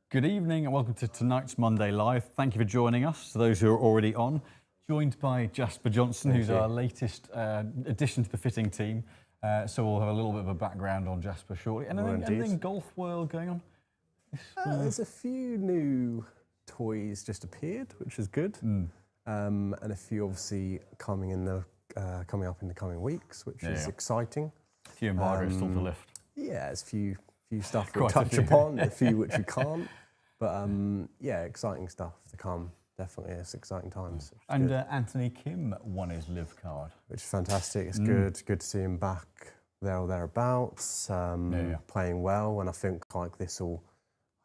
Good evening and welcome to tonight's Monday Live. Thank you for joining us, to those who are already on. Joined by Jasper Johnson, who's our latest addition to the fitting team. So we'll have a little bit of a background on Jasper shortly. Anything golf world going on? There's a few new toys just appeared, which is good. And a few obviously coming up in the coming weeks, which is exciting. A few embargoes still to lift. Yeah, there's a few stuff we'll touch upon, a few which we can't. But yeah, exciting stuff to come. Definitely, it's exciting times. And Anthony Kim won his live card. Which is fantastic. It's good to see him back there or thereabouts, playing well. And I think like this will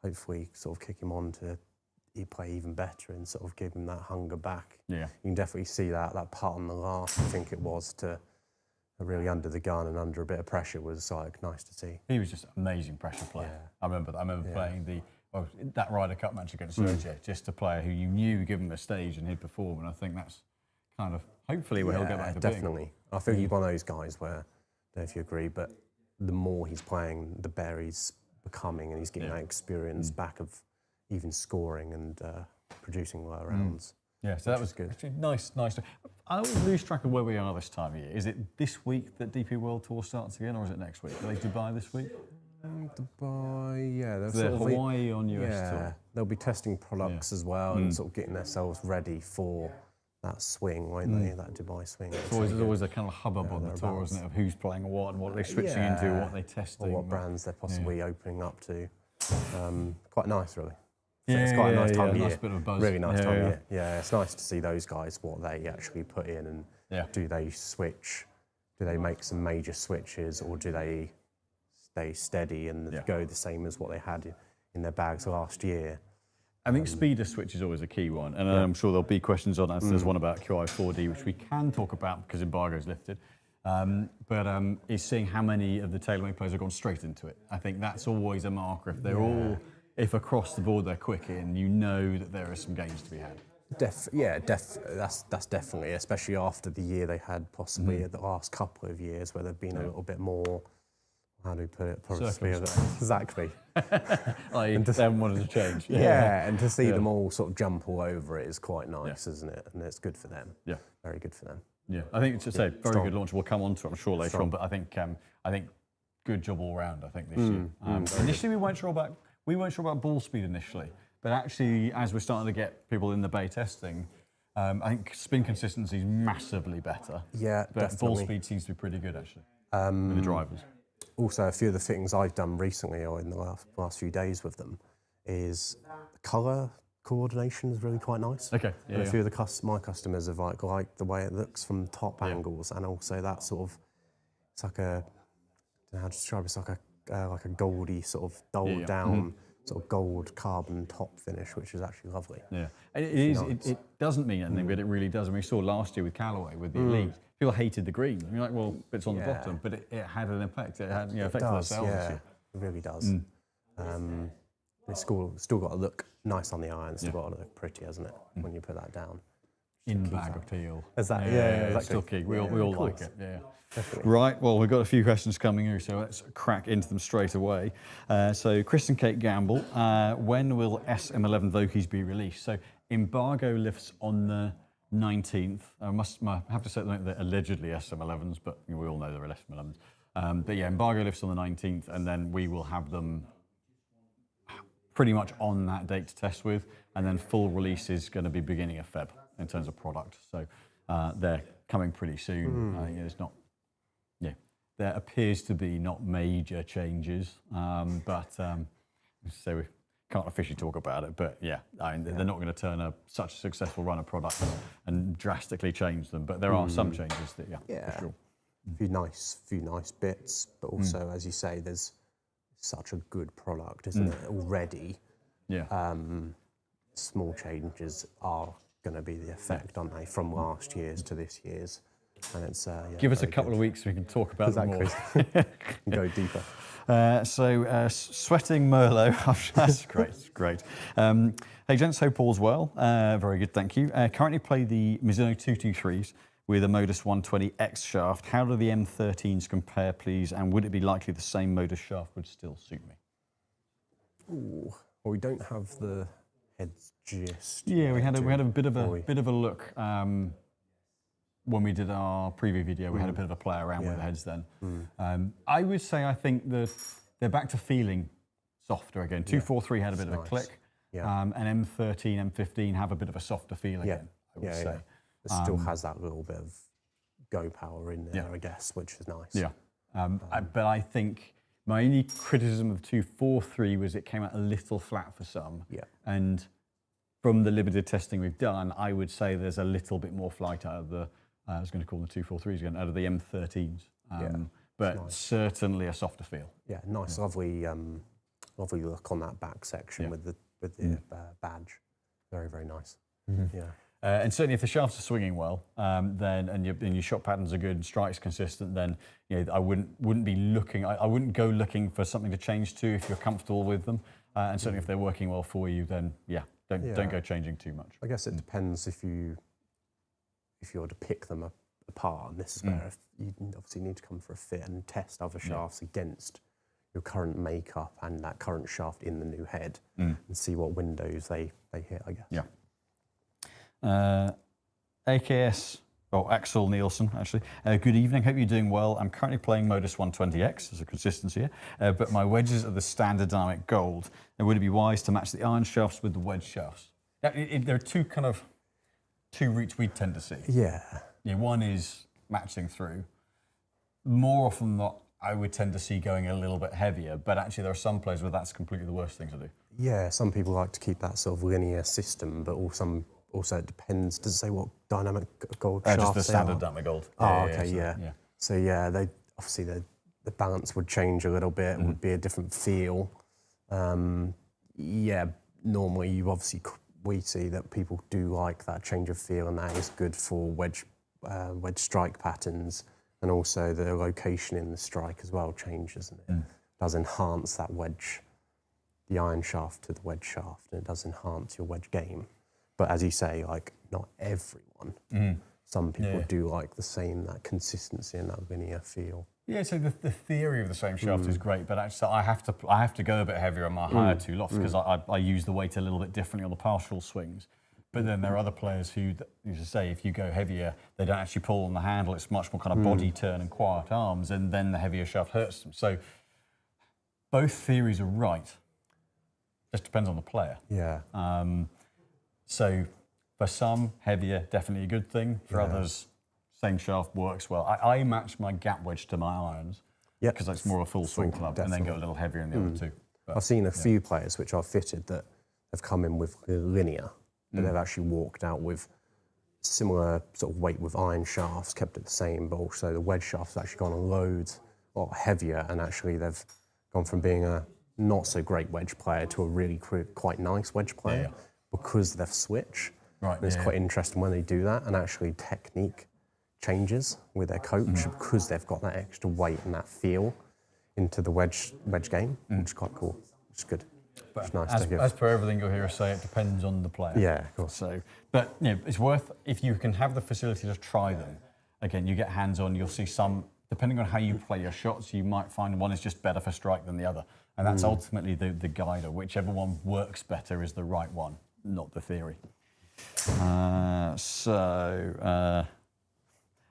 hopefully sort of kick him on to play even better and sort of give him that hunger back. Yeah, you can definitely see that putt on the last, I think it was, to really under the gun and under a bit of pressure was like nice to see. He was just an amazing pressure player. Yeah. I remember playing that Ryder Cup match against Sergio, just a player who you knew, give him a stage and he'd perform. And I think that's kind of hopefully where he'll get back to definitely. Being. I think he's one of those guys where, I don't know if you agree, but the more he's playing, the better he's becoming, and he's getting that experience back of even scoring and producing low rounds. Yeah, so that was good. Nice. I always lose track of where we are this time of year. Is it this week that DP World Tour starts again, or is it next week? Are they Dubai this week? Dubai, yeah. They're Hawaii on US Tour. They'll be testing products as well and sort of getting themselves ready for that swing, won't they? That Dubai swing. There's always a kind of hubbub on the tour, isn't it, of who's playing what and what they're switching into, what they're testing. Or what brands they're possibly opening up to. Quite nice, really. It's quite a nice time of year. Nice bit of a buzz. Really nice time of year. Yeah, it's nice to see those guys, what they actually put in, and do they switch? Do they make some major switches, or do they stay steady and go the same as what they had in their bags last year? I think speed of switch is always a key one, and I'm sure there'll be questions on us. There's one about QI4D, which we can talk about because embargo's lifted. But is seeing how many of the TaylorMade players have gone straight into it. I think that's always a marker. If they're all, if across the board they're quick in, you know that there are some gains to be had. That's definitely, especially after the year they had possibly the last couple of years where they've been a little bit more, how do we put it? Exactly. And they haven't wanted to change. And to see them all sort of jump all over it is quite nice, isn't it? And it's good for them. Yeah. Very good for them. Yeah, I think to say very good launch. We'll come on to it, I'm sure, later on. But I think good job all round. I think this year. Initially, we weren't sure about ball speed initially, but actually, as we're starting to get people in the bay testing, I think spin consistency is massively better. Yeah, but definitely. ball speed seems to be pretty good actually with the drivers. Also, a few of the things I've done recently or in the last few days with them is colour coordination is really quite nice. Okay. A few of my customers have liked the way it looks from top angles, and also that sort of, it's like a, I don't know how to describe it, it's like a goldy sort of dulled down sort of gold carbon top finish, which is actually lovely. Yeah, it doesn't mean anything, but it really does. And we saw last year with Callaway, with the Elite, people hated the green. And you're like, well, it's on the bottom, but it had an effect. It had affected their sales this year. It really does. It's still got to look nice on the iron. Still got to look pretty, hasn't it? When you put that down. In bag of teal. Exactly. Exactly. Still key. We all like it. Yeah. Definitely. Right, well, we've got a few questions coming here, so let's crack into them straight away. So, Chris and Kate Gamble, when will SM11 Vokies be released? So, embargo lifts on the 19th. I have to say that they're allegedly SM11s, but we all know they're SM11s. But yeah, embargo lifts on the 19th, and then we will have them pretty much on that date to test with, and then full release is going to be beginning of Feb in terms of product. So they're coming pretty soon. It's not. There appears to be not major changes, but so we can't officially talk about it. But they're not going to turn such a successful run of products and drastically change them. But there are some changes that, for sure. Few nice bits, but also, as you say, there's such a good product, isn't it? Already. Yeah. Small changes are going to be the effect, aren't they, from last year's to this year's? And it's give us a couple of weeks so we can talk about them more. Go deeper. Sweating Merlot, that's great. Hey gents, hope all's well. Very good, thank you. Currently play the Mizuno 223s with a Modus 120X shaft. How do the M13s compare, please? And would it be likely the same Modus shaft would still suit me? Ooh, Well, we don't have the heads just. Yeah, we had a bit of a look when we did our preview video. We had a bit of a play around with the heads then. I would say I think that they're back to feeling softer again. 243 had a bit of a click. Yeah. And M13, M15 have a bit of a softer feel again, I would say. It still has that little bit of go power in there, I guess, which is nice. Yeah. But I think my only criticism of 243 was it came out a little flat for some. Yeah. And from the limited testing we've done, I would say there's a little bit more flight out of the, I was going to call them the 243s again, out of the M13s. But nice. Certainly a softer feel. Yeah, nice, lovely look on that back section with the badge. Very, very nice. Yeah. And certainly, if the shafts are swinging well, then and your shot patterns are good, and strike's consistent, then I wouldn't be looking. I wouldn't go looking for something to change to if you're comfortable with them. And certainly, if they're working well for you, then don't go changing too much. I guess it depends if you were to pick them apart. And this is where you obviously need to come for a fit and test other shafts against your current makeup and that current shaft in the new head, and see what windows they hit. I guess. Yeah. AKS, Axel Nielsen, actually. Good evening, hope you're doing well. I'm currently playing Modus 120X, there's a consistency here, but my wedges are the standard dynamic gold. And would it be wise to match the iron shafts with the wedge shafts? There are two routes we tend to see. Yeah. One is matching through. More often than not, I would tend to see going a little bit heavier, but actually there are some players where that's completely the worst thing to do. Yeah, some people like to keep that sort of linear system, but also it depends. Does it say what dynamic gold shafts just the standard dynamic gold. So they obviously the balance would change a little bit. It would be a different feel. Normally we see that people do like that change of feel, and that is good for wedge strike patterns, and also the location in the strike as well changes, and it does enhance that wedge, the iron shaft to the wedge shaft, and it does enhance your wedge game. But as you say, like, not everyone. Some people do like that consistency and that linear feel. Yeah, so the theory of the same shaft is great, but actually I have to go a bit heavier on my higher two lofts because I use the weight a little bit differently on the partial swings. But then there are other players who, as you say, if you go heavier, they don't actually pull on the handle. It's much more kind of body turn and quiet arms, and then the heavier shaft hurts them. So both theories are right. Just depends on the player. Yeah. So for some, heavier, definitely a good thing. For others, same shaft works well. I match my gap wedge to my irons because it's more a full swing club, and then go a little heavier in the other two. But, I've seen a few players which are fitted that have come in with linear, but they've actually walked out with similar sort of weight with iron shafts, kept it the same, but also the wedge shafts have actually gone a lot heavier, and actually they've gone from being a not so great wedge player to a really quite nice wedge player. Because they've switched. Right, and it's quite interesting when they do that, and actually technique changes with their coach because they've got that extra weight and that feel into the wedge game, which is quite cool. It's good. But it's nice as per everything you'll hear us say, it depends on the player. Yeah, of course. So, but it's worth, if you can have the facility to try them. Again, you get hands-on, you'll see some, depending on how you play your shots, you might find one is just better for strike than the other. And that's ultimately the guide, or whichever one works better is the right one. Not the theory.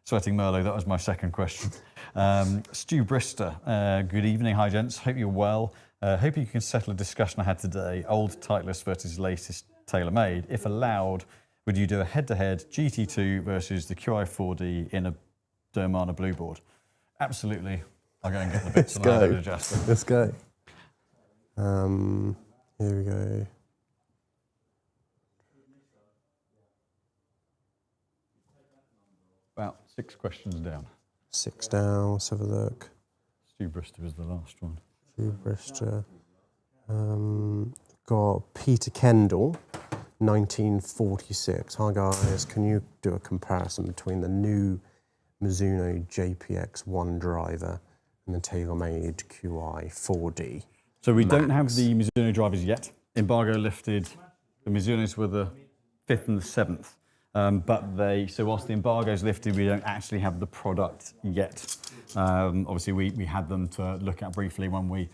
Sweating Merlot, that was my second question. Stu Brister, good evening. Hi, gents. Hope you're well. Hope you can settle a discussion I had today. Old Titleist versus latest TaylorMade. If allowed, would you do a head-to-head GT2 versus the QI4D in a Dermana blue board? Absolutely. I'll go and get the bits and I'll to Jasper. Let's go. Here we go. About 6 questions down. 6 down, let's have a look. Stu Brister was the last one. Stu Brister. Got Peter Kendall, 1946. Hi guys, can you do a comparison between the new Mizuno JPX1 driver and the TaylorMade QI 4D? So we don't have the Mizuno drivers yet. Embargo lifted, the Mizunos were the 5th and the 7th. So whilst the embargo's lifted, we don't actually have the product yet. Obviously, we had them to look at briefly when we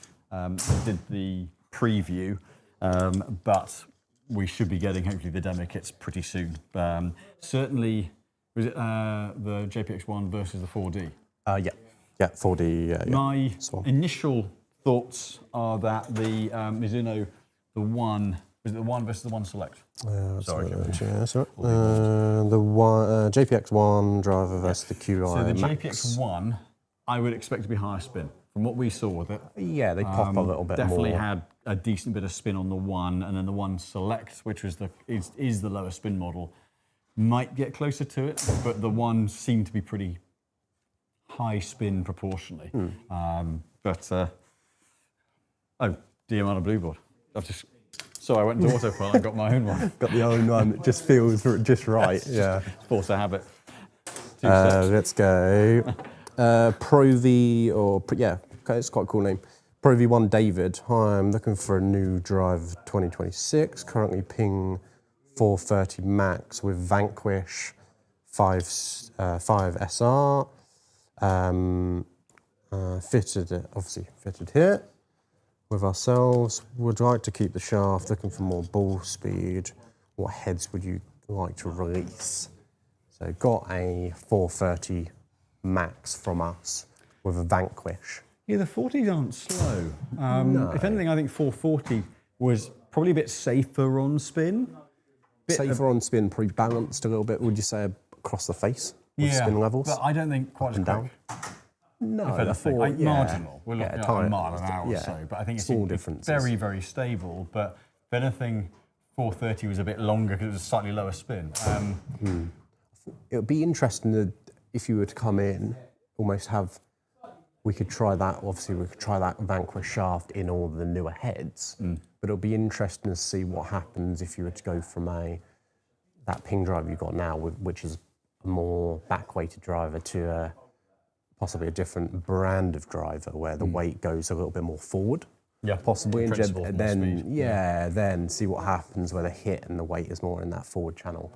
did the preview. but we should be getting hopefully the demo kits pretty soon. Certainly, was it the JPX1 versus the 4D? Yeah, 4D. My initial thoughts are that the Mizuno, the one, was it the one versus the one select? Sorry, that's right. The one JPX1 driver versus the QI. So the Max. JPX1, I would expect to be higher spin. From what we saw with it, Yeah, they pop a little bit definitely more. had a decent bit of spin on the one, and then the one select, which was is the lower spin model, might get closer to it, but the one seemed to be pretty high spin proportionally. Oh, DM on a blue board. I went to autopilot and got my own one. Got the own one. It just feels just right. Yeah. Force a habit. 2 sets. Let's go. Pro V, okay, it's quite a cool name. Pro V1 David. Hi, I'm looking for a new drive 2026. Currently ping 430 max with Vanquish 5 SR. Obviously fitted here with ourselves. Would like to keep the shaft, looking for more ball speed. What heads would you like to release? So got a 430 max from us with a Vanquish. Yeah, the 40s aren't slow. No. If anything, I think 440 was probably a bit safer on spin. Safer on spin, probably balanced a little bit, would you say, across the face with spin levels? But I don't think quite as down. quick. No, If anything, marginal. We're looking at a mile an hour or so, but I think small it's differences. very, very stable. But if anything, 430 was a bit longer because it was a slightly lower spin. It would be interesting if you were to come in, almost have. We could try that. Obviously, we could try that Vanquish shaft in all the newer heads. But it'll be interesting to see what happens if you were to go from that ping drive you've got now, which is a more back-weighted driver, to possibly a different brand of driver where the weight goes a little bit more forward. Yeah, possibly. and then then see what happens where the hit and the weight is more in that forward channel.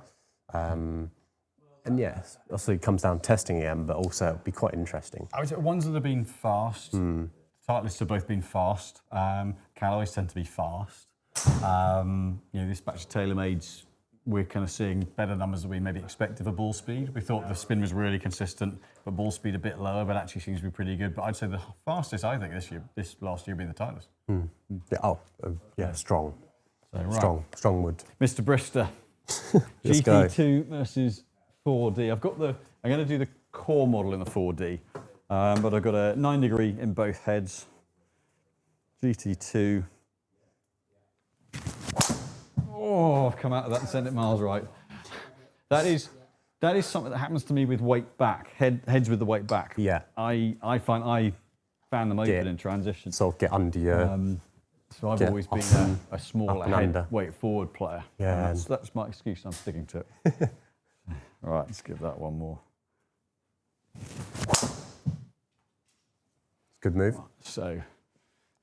And yes, also it comes down to testing again, but also it'll be quite interesting. I would say ones that have been fast, Titleists have both been fast. Callaway's tend to be fast. This batch of TaylorMades, we're kind of seeing better numbers than we maybe expected for ball speed. We thought the spin was really consistent, but ball speed a bit lower, but actually seems to be pretty good. But I'd say the fastest, I think, this last year, being the Titleist. Strong. So, right. Strong wood. Mr. Brister, GT2 versus 4D. I'm going to do the core model in the 4D, but I've got a 9 degree in both heads. GT2. Oh, I've come out of that and sent it miles right. That is something that happens to me with weight back, heads with the weight back. Yeah. I found them open in transition. So get under your... So I've always been a smaller head weight forward player. Yeah. That's my excuse, I'm sticking to it. All right, let's give that one more. Good move. So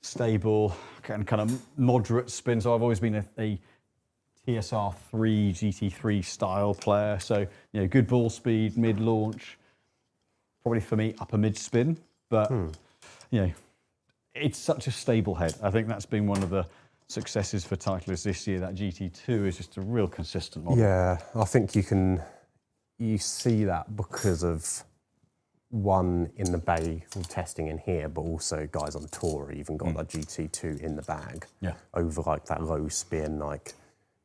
stable and kind of moderate spin. So I've always been a TSR3, GT3 style player. So, good ball speed, mid-launch. Probably for me, upper mid-spin. But, it's such a stable head. I think that's been one of the successes for Titleist this year. That GT2 is just a real consistent model. Yeah, I think you see that because of one in the bay with testing in here, but also guys on tour even got that GT2 in the bag. Yeah. Over like that low spin, like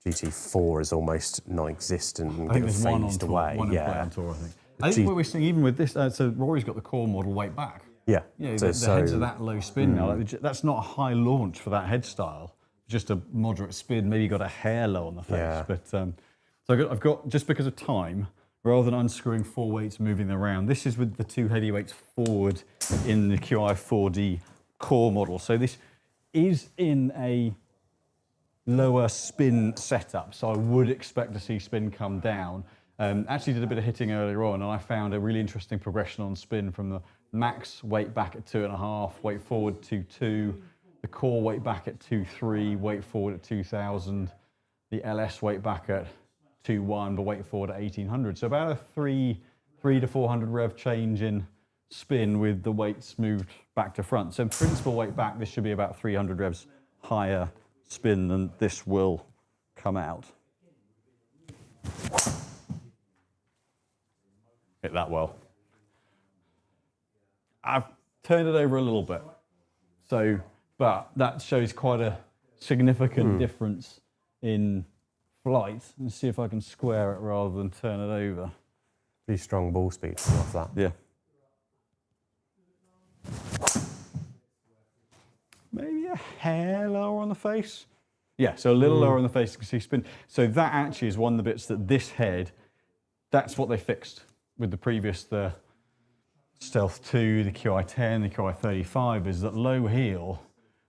GT4 is almost non-existent and I think getting there's one on phased tour, away. one on tour, I think. I think what we're seeing even with this, so Rory's got the core model weight back. Yeah. The heads are that low spin now. That's not a high launch for that head style. Just a moderate spin, maybe got a hair low on the face. Yeah. But so I've got, just because of time, rather than unscrewing 4 weights, moving them around, this is with the 2 heavyweights forward in the QI 4D core model. So this is in a lower spin setup, so I would expect to see spin come down. Actually did a bit of hitting earlier on, and I found a really interesting progression on spin from the max weight back at 2.5, weight forward 2.2, the core weight back at 2.3, weight forward at 2,000, the LS weight back at 2.1, but weight forward at 1,800. So about a 3 to 400 rev change in spin with the weights moved back to front. So principal weight back, this should be about 300 revs higher spin, then this will come out. Hit that well. I've turned it over a little bit. So, but that shows quite a significant difference in flight. Let's see if I can square it rather than turn it over. Pretty strong ball speed off that. Yeah. Maybe a hair lower on the face. Yeah, so a little lower on the face, you can see spin. So that actually is one of the bits that this head, that's what they fixed with the previous, the Stealth 2, the QI10, the QI35, is that low heel,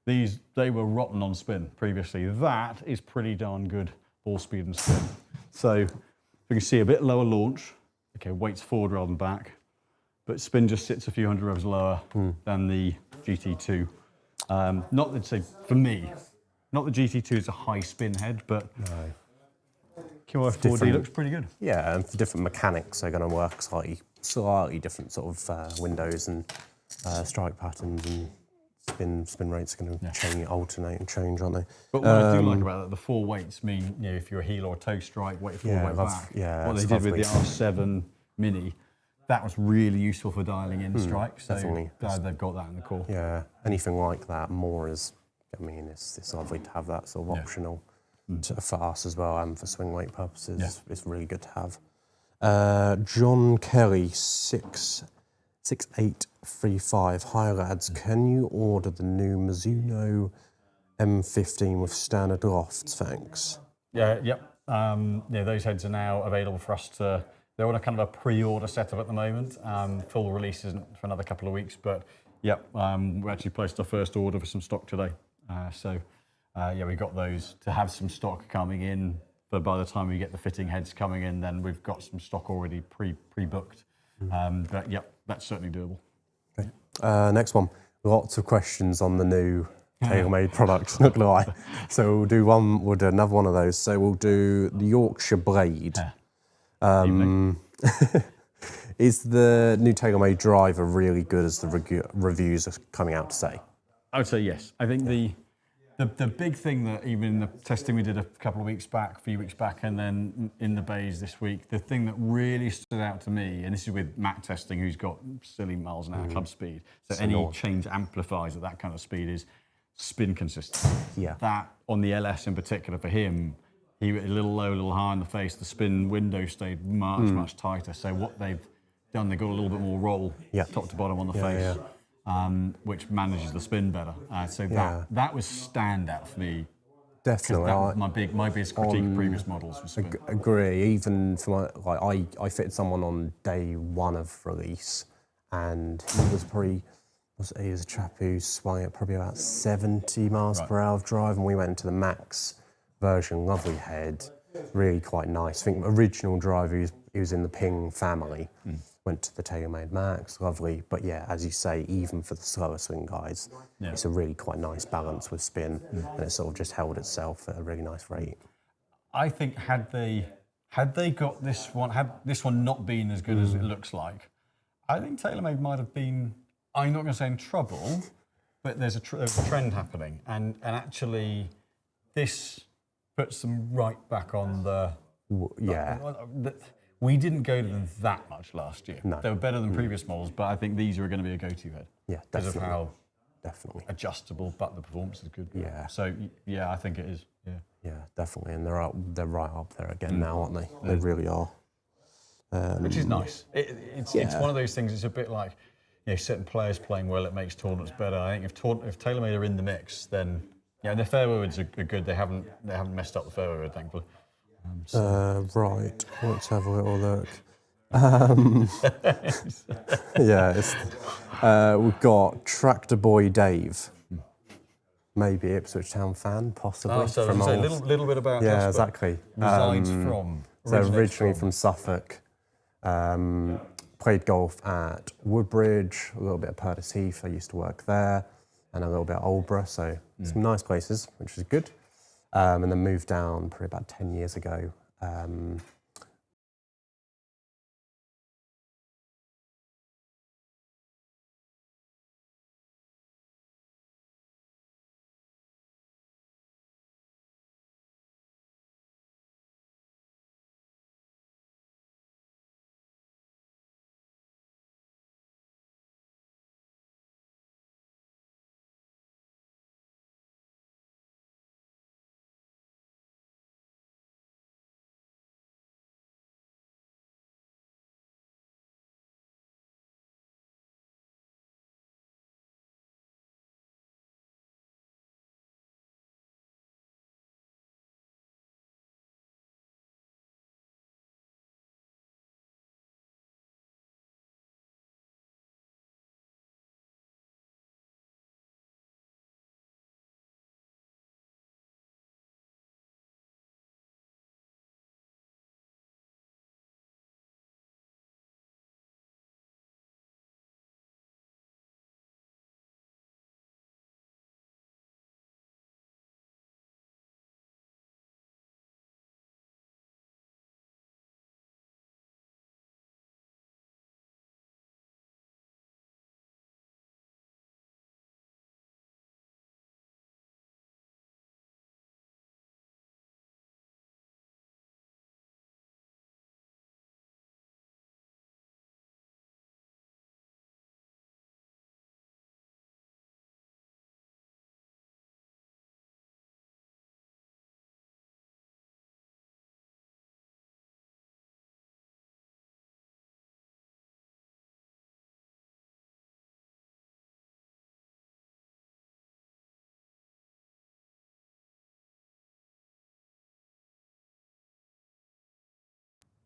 they were rotten on spin previously. That is pretty darn good ball speed and spin. So you can see a bit lower launch, okay, weights forward rather than back, but spin just sits a few hundred revs lower than the GT2. Not that, say, for me, not the GT2 is a high spin head, but QI4D looks pretty good. Yeah, and for different mechanics, they're going to work slightly different sort of windows and strike patterns, and spin rates are going to change, alternate and change, aren't they? But what I do like about that, the 4 weights mean, you know, if you're a heel or a toe strike, weight forward, weight back. Yeah, what they did with the R7 Mini, that was really useful for dialing in strikes. So definitely. glad they've got that in the core. Yeah, anything like that, more is, I mean, it's lovely to have that sort of optional for us as well, and for swing weight purposes. Yeah. It's really good to have. John Kelly, 6835. Hi lads, can you order the new Mizuno M15 with standard lofts? Thanks. Yeah, yep. Yeah, those heads are now available for us to. They're on a kind of a pre-order setup at the moment. Full release isn't for another couple of weeks, but yep, we actually placed our first order for some stock today. Yeah, we got those to have some stock coming in. But by the time we get the fitting heads coming in, then we've got some stock already pre-booked. But yep, that's certainly doable. Okay. Next one. Lots of questions on the new TaylorMade product, not gonna lie. So we'll do another one of those. So we'll do the Yorkshire Blade. Is the new TaylorMade driver really good as the reviews are coming out to say? I would say yes. I think the big thing that even in the testing we did a few weeks back, and then in the bays this week, the thing that really stood out to me, and this is with Matt testing, who's got silly miles an hour club speed, so any change amplifies at that kind of speed, is spin consistency. Yeah. That on the LS in particular for him, he went a little low, a little high in the face. The spin window stayed much tighter. So what they've done, they got a little bit more roll, top to bottom on the face. Which manages the spin better. So that was standout for me. Definitely. That was my biggest critique of previous models was spin. Agree. Even for I fitted someone on day 1 of release, and he was he was a chap who swung at probably about 70 miles per hour of drive, and we went into the max version. Lovely head, really quite nice. I think original driver, he was in the Ping family. Went to the TaylorMade Max, lovely. But yeah, as you say, even for the slower swing guys, it's a really quite nice balance with spin, and it sort of just held itself at a really nice rate. I think had they got this one, had this one not been as good as it looks like, I think TaylorMade might have been, I'm not going to say in trouble, but there's a trend happening, and actually this puts them right back on the. We didn't go to them that much last year. No. They were better than previous models, but I think these are going to be a go-to head. Yeah, because definitely. of how adjustable, but the performance is good. Yeah. So yeah, I think it is. Yeah. Yeah, definitely, and they're right up there again now, aren't they? They really are. Which is nice. It's one of those things. It's a bit like, you know, certain players playing well, it makes tournaments better. I think if TaylorMade are in the mix, then the fairway woods are good. They haven't messed up the fairway wood, thankfully. Right, let's have a little look. We've got Tractor Boy Dave. Maybe Ipswich Town fan, possibly. Oh, so a little bit about Jasper. Jasper. Exactly. Resides from? Originally from Suffolk. Played golf at Woodbridge, a little bit of Purtis Heath. I used to work there, and a little bit at Aldborough, so some nice places, which is good. And then moved down probably about 10 years ago.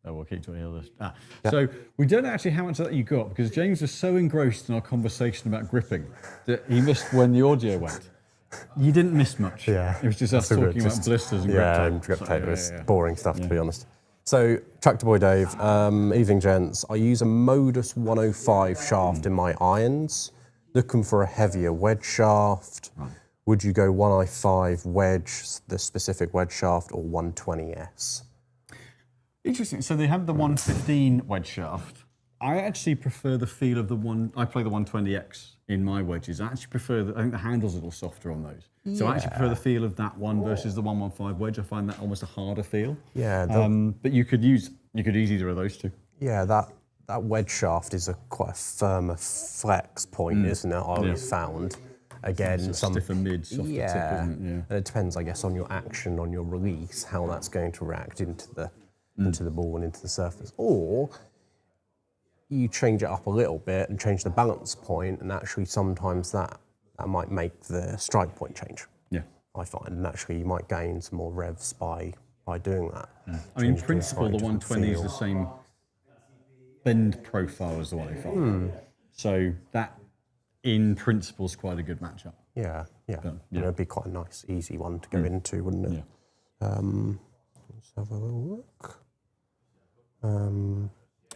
So we'll keep to the list. So we don't know actually how much of that you got because James was so engrossed in our conversation about gripping that he missed when the audio went. You didn't miss much. Yeah. It was just us talking about blisters and grip tape. Yeah, and grip tape. It was boring stuff, to be honest. So, Tractor Boy Dave, evening gents. I use a Modus 105 shaft in my irons, looking for a heavier wedge shaft. Right. Would you go 1i5 wedge, the specific wedge shaft, or 120S? Interesting. So they have the 115 wedge shaft. I actually prefer the feel of the one. I play the 120X in my wedges. I actually prefer. I think the handle's a little softer on those. So I actually prefer the feel of that one versus the 115 wedge. I find that almost a harder feel. Yeah. But you could use either of those two. Yeah, that wedge shaft is quite a firmer flex point, isn't it? I always found. Again, some stiffer mid, softer tip, isn't it? Yeah. And it depends, I guess, on your action, on your release, how that's going to react into the ball and into the surface. Or you change it up a little bit and change the balance point, and actually sometimes that might make the strike point change. Yeah, I find, and actually you might gain some more revs by doing that. I mean, in principle, the 120 is the same bend profile as the 105. So that, in principle, is quite a good matchup. Yeah. It'd be quite a nice, easy one to go into, wouldn't it? Yeah. Let's have a little look.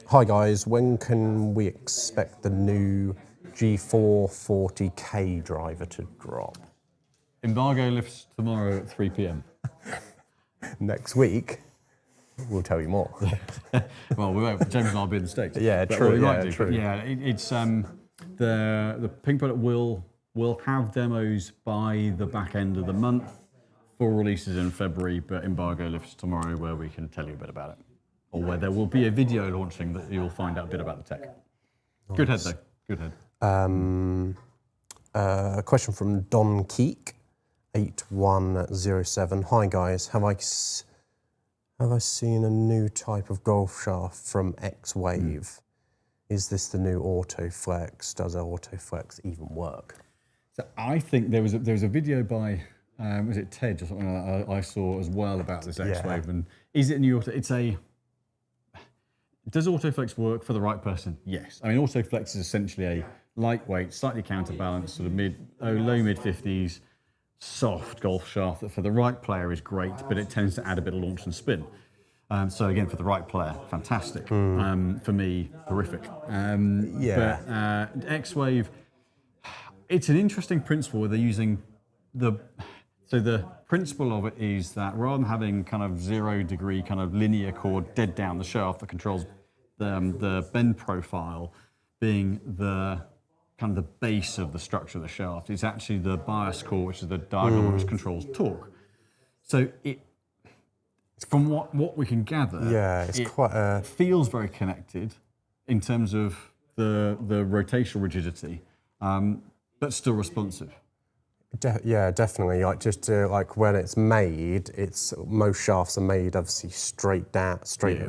Hi guys, when can we expect the new G440K driver to drop? Embargo lifts tomorrow at 3 p.m. Next week, we'll tell you more. Well, we won't. James and I'll be in the States. Yeah, but true. True. Yeah, it's the Pink Product will have demos by the back end of the month. Full releases in February, but embargo lifts tomorrow, where we can tell you a bit about it, or where there will be a video launching that you'll find out a bit about the tech. Nice. Good head though. Good head. A question from Don Keek, 8107. Hi guys, have I seen a new type of golf shaft from X-Wave? Is this the new Autoflex? Does Autoflex even work? So I think there was a video by was it Ted or something like that I saw as well about this X-Wave, and is it new auto? Does Autoflex work for the right person? Yes. I mean, Autoflex is essentially a lightweight, slightly counterbalanced, sort of low mid 50s, soft golf shaft that for the right player is great, but it tends to add a bit of launch and spin. So again, for the right player, fantastic. For me, horrific. But X-Wave, it's an interesting principle where they're using so the principle of it is that rather than having kind of 0 degree kind of linear cord dead down the shaft that controls the bend profile being the kind of the base of the structure of the shaft, it's actually the bias core, which is the diagonal which controls torque. So from what we can gather, it feels very connected in terms of the rotational rigidity, but still responsive. Definitely. Like just like when it's made, most shafts are made obviously straight down, straight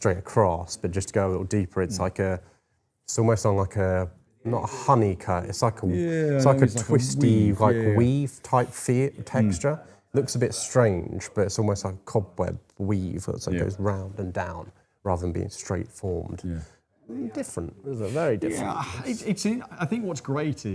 across. But just to go a little deeper, it's it's almost on like not a honey cut. It's like a twisty weave type texture. Looks a bit strange, but it's almost like a cobweb weave that goes round and down rather than being straight formed. Different, isn't it? Very different. Yeah, I think what's great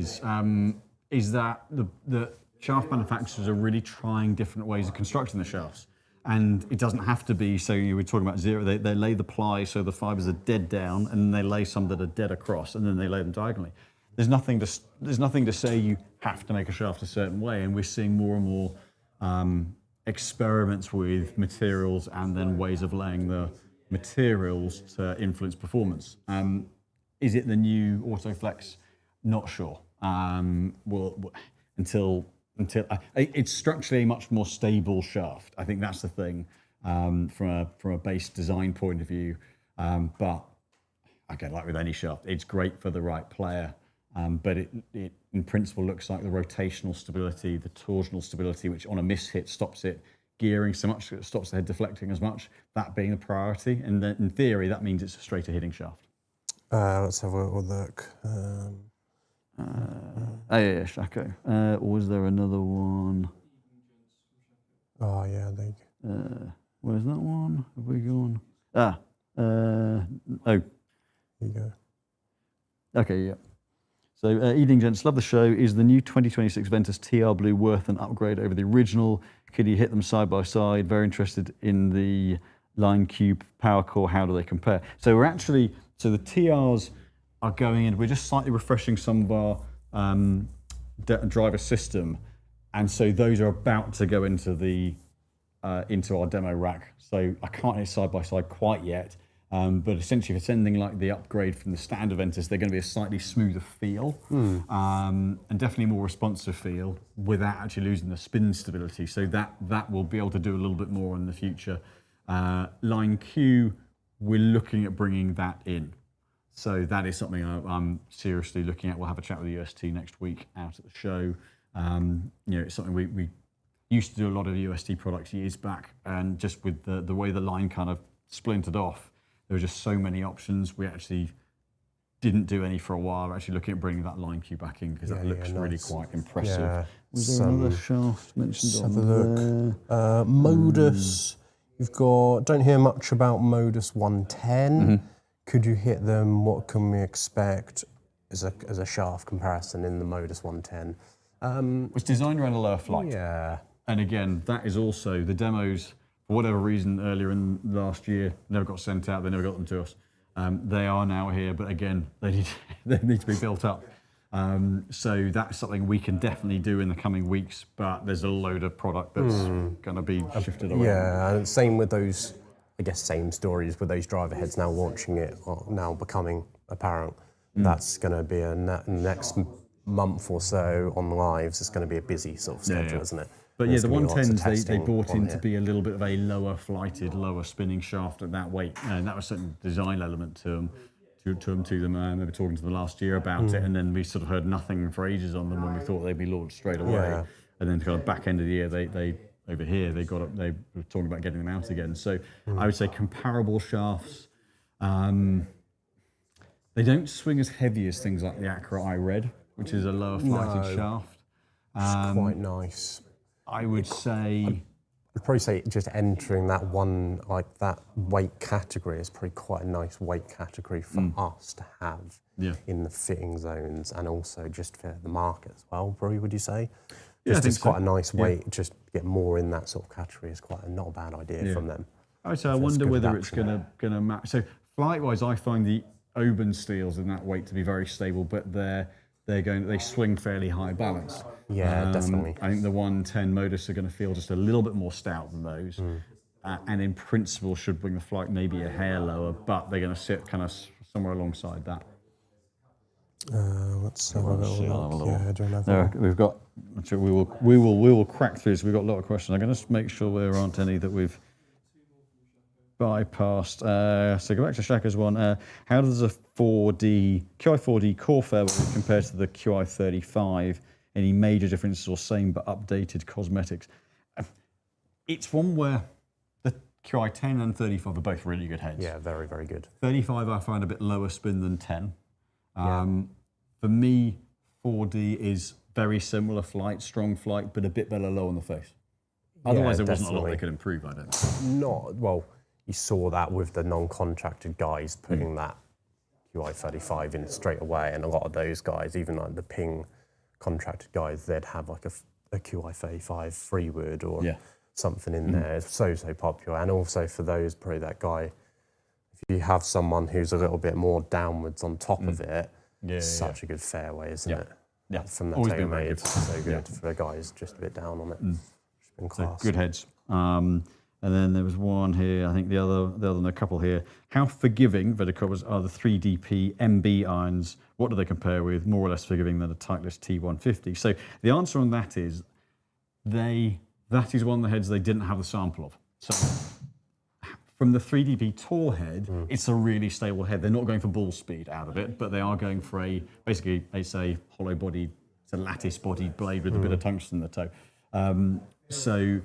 is that the shaft manufacturers are really trying different ways of constructing the shafts. And it doesn't have to be, so we're talking about 0, they lay the ply so the fibres are dead down, and then they lay some that are dead across, and then they lay them diagonally. There's nothing to say you have to make a shaft a certain way, and we're seeing more and more experiments with materials and then ways of laying the materials to influence performance. Is it the new Autoflex? Not sure. Until it's structurally a much more stable shaft. I think that's the thing from a base design point of view. But again, like with any shaft, it's great for the right player. But it in principle looks like the rotational stability, the torsional stability, which on a miss-hit stops it gearing so much, it stops the head deflecting as much, that being the priority. And then in theory, that means it's a straighter hitting shaft. Let's have a little look. Shako. Or was there another one? Oh, yeah, there you go. Where's that one? Have we gone? Oh, There you go. okay, yeah. So, Evening Gents, love the show. Is the new 2026 Ventus TR Blue worth an upgrade over the original? Could you hit them side by side? Very interested in the Line Cube Power Core. How do they compare? So we're actually, so the TRs are going in, we're just slightly refreshing some of our driver system. And so those are about to go into the into our demo rack. So I can't hit side by side quite yet. But essentially, if it's anything like the upgrade from the standard Ventus, they're going to be a slightly smoother feel and definitely more responsive feel without actually losing the spin stability. So that will be able to do a little bit more in the future. Line Q, we're looking at bringing that in. So that is something I'm seriously looking at. We'll have a chat with the UST next week out at the show. It's something we used to do a lot of UST products years back, and just with the way the line kind of splintered off, there were just so many options. We actually didn't do any for a while. We're actually looking at bringing that Line Q back in because that looks really quite impressive. Yeah. Was there another shaft mentioned on have a look. Modus, you've got, don't hear much about Modus 110. Could you hit them? What can we expect as a shaft comparison in the Modus 110? It's designed around a lower flight. Yeah. And again, that is also the demos, for whatever reason, earlier in last year, never got sent out, they never got them to us. They are now here, but again, they need to be built up. So that's something we can definitely do in the coming weeks, but there's a load of product that's going to be shifted around. Yeah, and same with those, I guess same stories with those driver heads now launching it, or now becoming apparent. That's going to be next month or so on lives. It's going to be a busy sort of schedule, isn't it? But yeah, the 110s, they brought in here to be a little bit of a lower flighted, lower spinning shaft at that weight. And that was a certain design element to them. They were talking to them last year about it, and then we sort of heard nothing for ages on them when we thought they'd be launched straight away. Yeah. And then kind of back end of the year, they over here, they were talking about getting them out again. So I would say comparable shafts. They don't swing as heavy as things like the Acura iRed, which is a lower flighted shaft. It's quite nice. I would say... I'd probably say just entering that one, like that weight category is probably quite a nice weight category for us to have in the fitting zones, and also just for the market as well, probably, would you say? Yeah, it's quite a nice weight, just to get more in that sort of category is quite not a bad idea from them. I would say I wonder whether it's going to match. So flight-wise, I find the Oban steels in that weight to be very stable, but they swing fairly high balance. Yeah, definitely. I think the 110 Modus are going to feel just a little bit more stout than those, and in principle should bring the flight maybe a hair lower, but they're going to sit kind of somewhere alongside that. Let's have a little look. Yeah, do another. We've got. We will crack through this. We've got a lot of questions. I'm going to make sure there aren't any that we've bypassed. So go back to Shaka's one. How does a QI4D core fairway compare to the QI35? Any major differences or same but updated cosmetics? It's one where the QI10 and 35 are both really good heads. Yeah, very, very good. 35 I find a bit lower spin than 10. For me, 4D is very similar flight, strong flight, but a bit better low on the face. Otherwise, there wasn't a lot they could improve, I don't think. Well, you saw that with the non-contracted guys putting that QI35 in straight away, and a lot of those guys, even like the Ping contracted guys, they'd have like a QI35 freewood or something in there. It's so popular. And also for those, probably that guy, if you have someone who's a little bit more downwards on top of it, such a good fairway, isn't it? Yeah, from that TaylorMade, it's so good for the guys just a bit down on it. It's been class. So good heads. And then there was one here, I think the other than a couple here. How forgiving, Vedicovers, are the 3DP MB irons? What do they compare with? More or less forgiving than a Titleist T150? So the answer on that is, that is one of the heads they didn't have the sample of. So from the 3DP Tour head, it's a really stable head. They're not going for ball speed out of it, but they are going for basically it's a hollow bodied, it's a lattice bodied blade with a bit of tungsten in the toe. So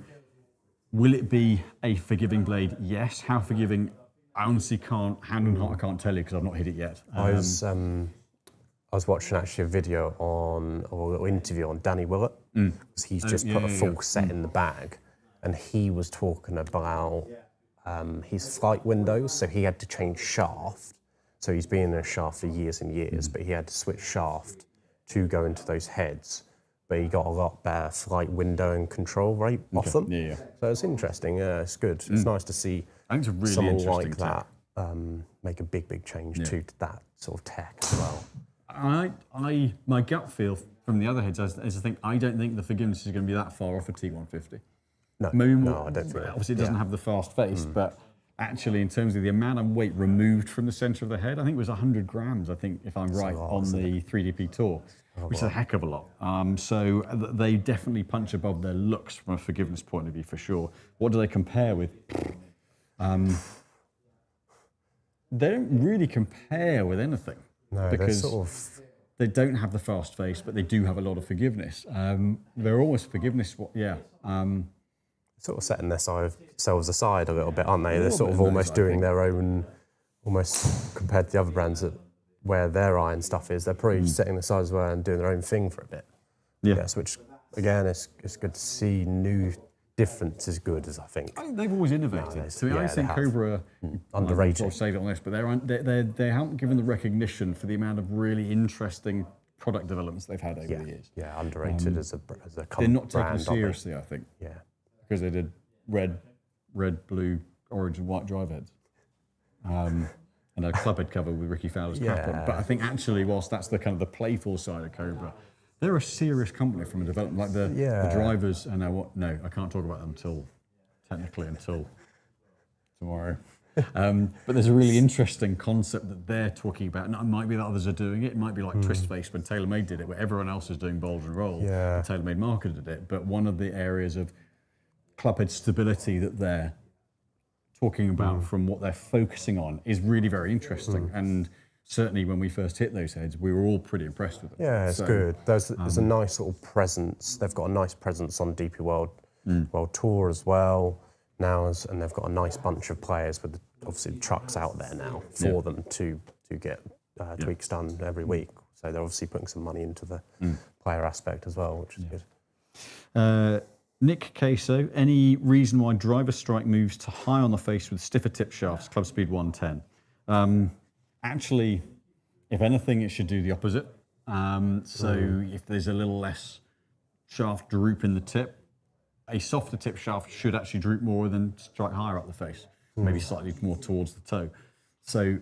will it be a forgiving blade? Yes. How forgiving? I honestly can't, hand on heart, I can't tell you because I've not hit it yet. I was watching actually a video or a little interview on Danny Willett, because he's just put a full set in the bag, and he was talking about his flight windows, so he had to change shaft. So he's been in a shaft for years and years, but he had to switch shaft to go into those heads. But he got a lot better flight window and control rate off them. Yeah. So it's interesting. Yeah, it's good. It's nice to see I think it's a really someone interesting like tech. that make a big change to that sort of tech as well. My gut feel from the other heads is I don't think the forgiveness is going to be that far off a T150. No, Maybe no, I don't think. Obviously, it doesn't have the fast face, but actually, in terms of the amount of weight removed from the centre of the head, I think it was 100 grams. I think, if I'm right, on the 3DP Tour, which is a heck of a lot. So they definitely punch above their looks from a forgiveness point of view, for sure. What do they compare with? They don't really compare with anything. No, because they're sort of. they don't have the fast face, but they do have a lot of forgiveness. They're almost forgiveness. Sort of setting themselves aside a little bit, aren't they? They're sort of bit, almost I doing think. their own, almost compared to the other brands that where their iron stuff is. They're probably setting aside as well and doing their own thing for a bit. Yeah. Yes, which again, it's good to see new difference as good as I think. I think they've always innovated. No, So I they think have. Cobra Underrated. I'll say it on this, but they haven't given the recognition for the amount of really interesting product developments they've had over the years. Yeah, underrated as a They're not taken brand, aren't they? seriously, I think, Yeah. because they did red, blue, orange, and white drive heads. And a clubhead cover with Ricky Fowler's cap on. But I think actually, whilst that's the kind of the playful side of Cobra, they're a serious company from a development, like the drivers. And no, I can't talk about them until tomorrow. But there's a really interesting concept that they're talking about. And it might be that others are doing it. It might be like Twist Face when TaylorMade did it, where everyone else is doing bold and roll. Yeah. And TaylorMade marketed it. But one of the areas of clubhead stability that they're talking about from what they're focusing on is really very interesting. And certainly when we first hit those heads, we were all pretty impressed with it. Yeah, it's good. There's a nice little presence. They've got a nice presence on DP World Tour as well now, and they've got a nice bunch of players with obviously trucks out there now for them to get tweaks done every week. So they're obviously putting some money into the player aspect as well, which is good. Nick Queso, any reason why driver strike moves to high on the face with stiffer tip shafts, club speed 110? Actually, if anything, it should do the opposite. If there's a little less shaft droop in the tip, a softer tip shaft should actually droop more than strike higher up the face, maybe slightly more towards the toe. So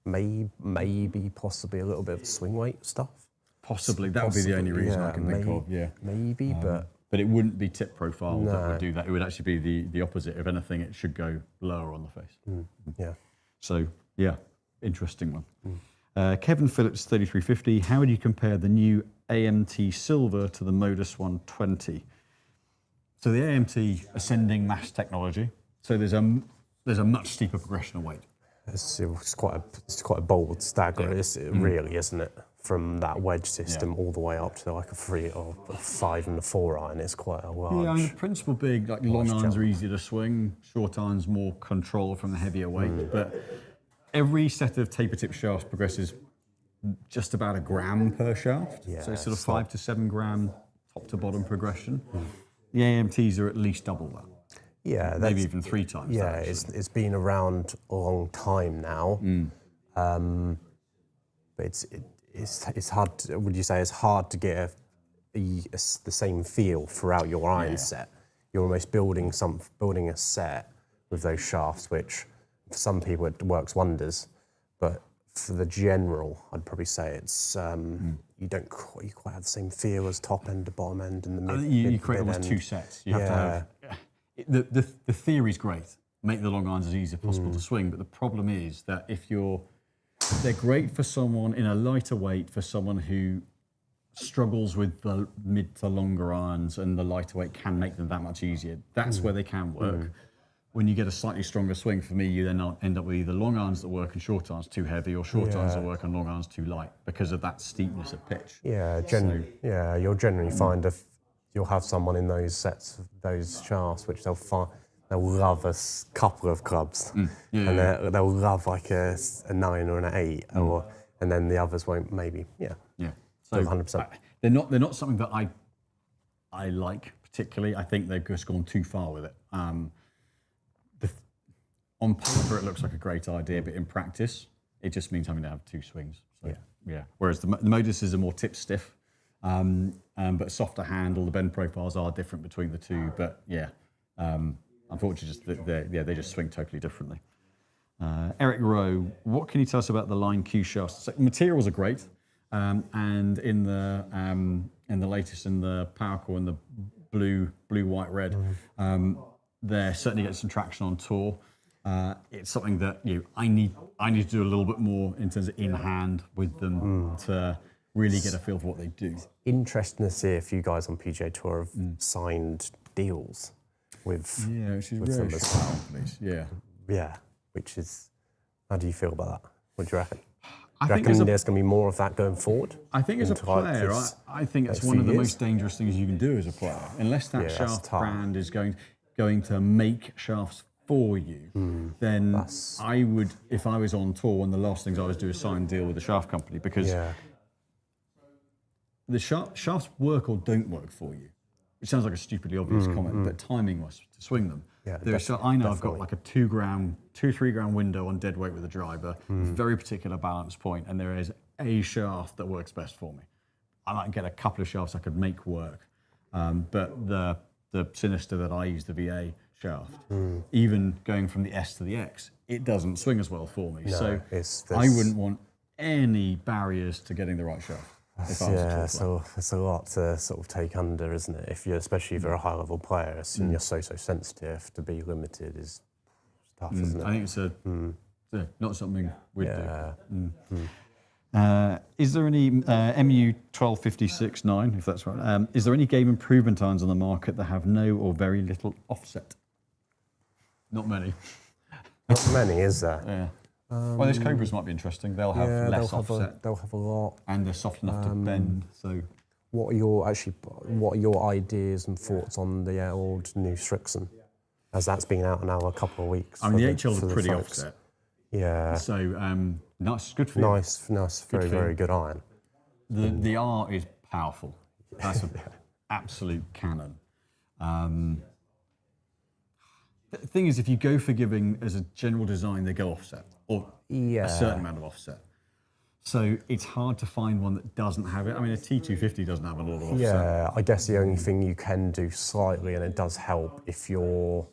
maybe possibly a little bit of swing weight stuff. Possibly, that would be the only reason I can think of. Yeah, maybe, but it wouldn't be tip profile that would do that. It would actually be the opposite. If anything, it should go lower on the face. Yeah. So yeah, interesting one. Kevin Phillips, 3350. How would you compare the new AMT Silver to the Modus 120? So the AMT ascending mass technology. So there's a much steeper progression of weight. It's quite a bold stagger, really, isn't it? From that wedge system all the way up to like a 3 or a 5 and a 4 iron, it's quite a large. Yeah, I mean, the principle big, like long irons are easier to swing, short irons more control from the heavier weight. But every set of taper tip shafts progresses just about a gram per shaft. Yeah, so it's sort of 5 to 7 gram top to bottom progression. The AMTs are at least double that. Yeah, maybe even 3 times. Yeah, that, it's been around a long time now. But it's hard. Would you say it's hard to get the same feel throughout your iron set? You're almost building a set with those shafts, which for some people it works wonders. But for the general, I'd probably say it's you don't quite have the same feel as top end to bottom end and the mid. You create almost 2 sets. You have to have. The theory's great. Make the long irons as easy as possible to swing, but the problem is that they're great for someone in a lighter weight, for someone who struggles with the mid to longer irons, and the lighter weight can make them that much easier. That's where they can work. When you get a slightly stronger swing, for me, you then end up with either long irons that work and short irons too heavy, or short irons that work and long irons too light because of that steepness of pitch. Yeah, you'll generally find if you'll have someone in those sets, those shafts, which they'll love a couple of clubs, and they'll love like a 9 or an 8, and then the others won't. Maybe, So 100%. They're not something that I like particularly. I think they've just gone too far with it. on paper it looks like a great idea, but in practice, it just means having to have 2 swings. So, yeah. Whereas the Modus are more tip stiff, but softer handle. The bend profiles are different between the two, but unfortunately, they just swing totally differently. Eric Rowe, what can you tell us about the Line Q shafts? So materials are great, and in the latest, in the Power Core and the blue, white, red, they're certainly getting some traction on tour. It's something that I need to do a little bit more in terms of in hand with them to really get a feel for what they do. Interesting to see if you guys on PGA Tour have signed deals with which is with very them as well. Yeah. Which is, how do you feel about that? What do you reckon? I Do you think reckon there's going to be more of that going forward? I think as a player, I think it's one of the most dangerous things you can do as a player. Unless that shaft brand is going to make shafts for you, then I would, if I was on tour, one of the last things I would do is sign a deal with a shaft company, because the shafts work or don't work for you. It sounds like a stupidly obvious comment, but timing-wise, to swing them. Yeah, I know I've got like a 2 gram, 2-3 gram window on dead weight with a driver, very particular balance point, and there is a shaft that works best for me. I might get a couple of shafts I could make work, but the Sinister that I use, the VA shaft, even going from the S to the X, it doesn't swing as well for me. So I wouldn't want any barriers to getting the right shaft. So it's a lot to sort of take under, isn't it? Especially if you're a high-level player, and you're so sensitive, to be limited is tough, isn't it? I think it's not something we'd do. Is there any MU 1256-9, if that's right? Is there any game improvement irons on the market that have no or very little offset? Not many. Not many, is there? Yeah. Well, those Cobras might be interesting. They'll have less offset. They'll have a lot, and they're soft enough to bend. So, what are your ideas and thoughts on the old new Strixon, as that's been out now a couple of weeks? I mean, the HL's a pretty offset. Yeah. So nice, good for you. Nice, very good iron. The R is powerful. That's an absolute cannon. The thing is, if you go for giving as a general design, they go offset, or a certain amount of offset. So it's hard to find one that doesn't have it. I mean, a T250 doesn't have a lot of offset. Yeah, I guess the only thing you can do slightly, and it does help, if you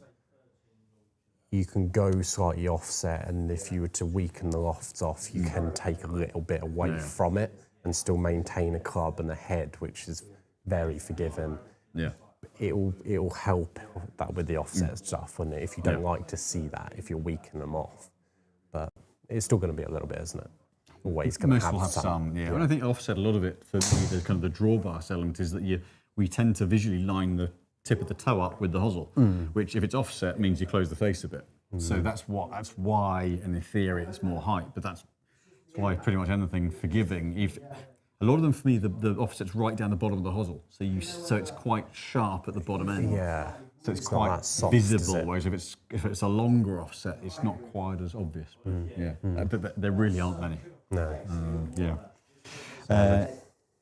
can go slightly offset, and if you were to weaken the lofts off, you can take a little bit away from it and still maintain a club and a head, which is very forgiving. Yeah. It'll help that with the offset stuff, wouldn't it? If you don't like to see that, if you're weakening them off, but it's still going to be a little bit, isn't it? Always going to have some. Yeah. And I think offset, a lot of it for me, the kind of the drawbars element is that we tend to visually line the tip of the toe up with the hosel, which if it's offset means you close the face a bit. So that's why, and in theory, it's more height. But that's why pretty much anything forgiving, a lot of them for me, the offset's right down the bottom of the hosel, so it's quite sharp at the bottom end. Yeah. So it's quite soft, visible. Whereas if it's a longer offset, it's not quite as obvious. But there really aren't many. No.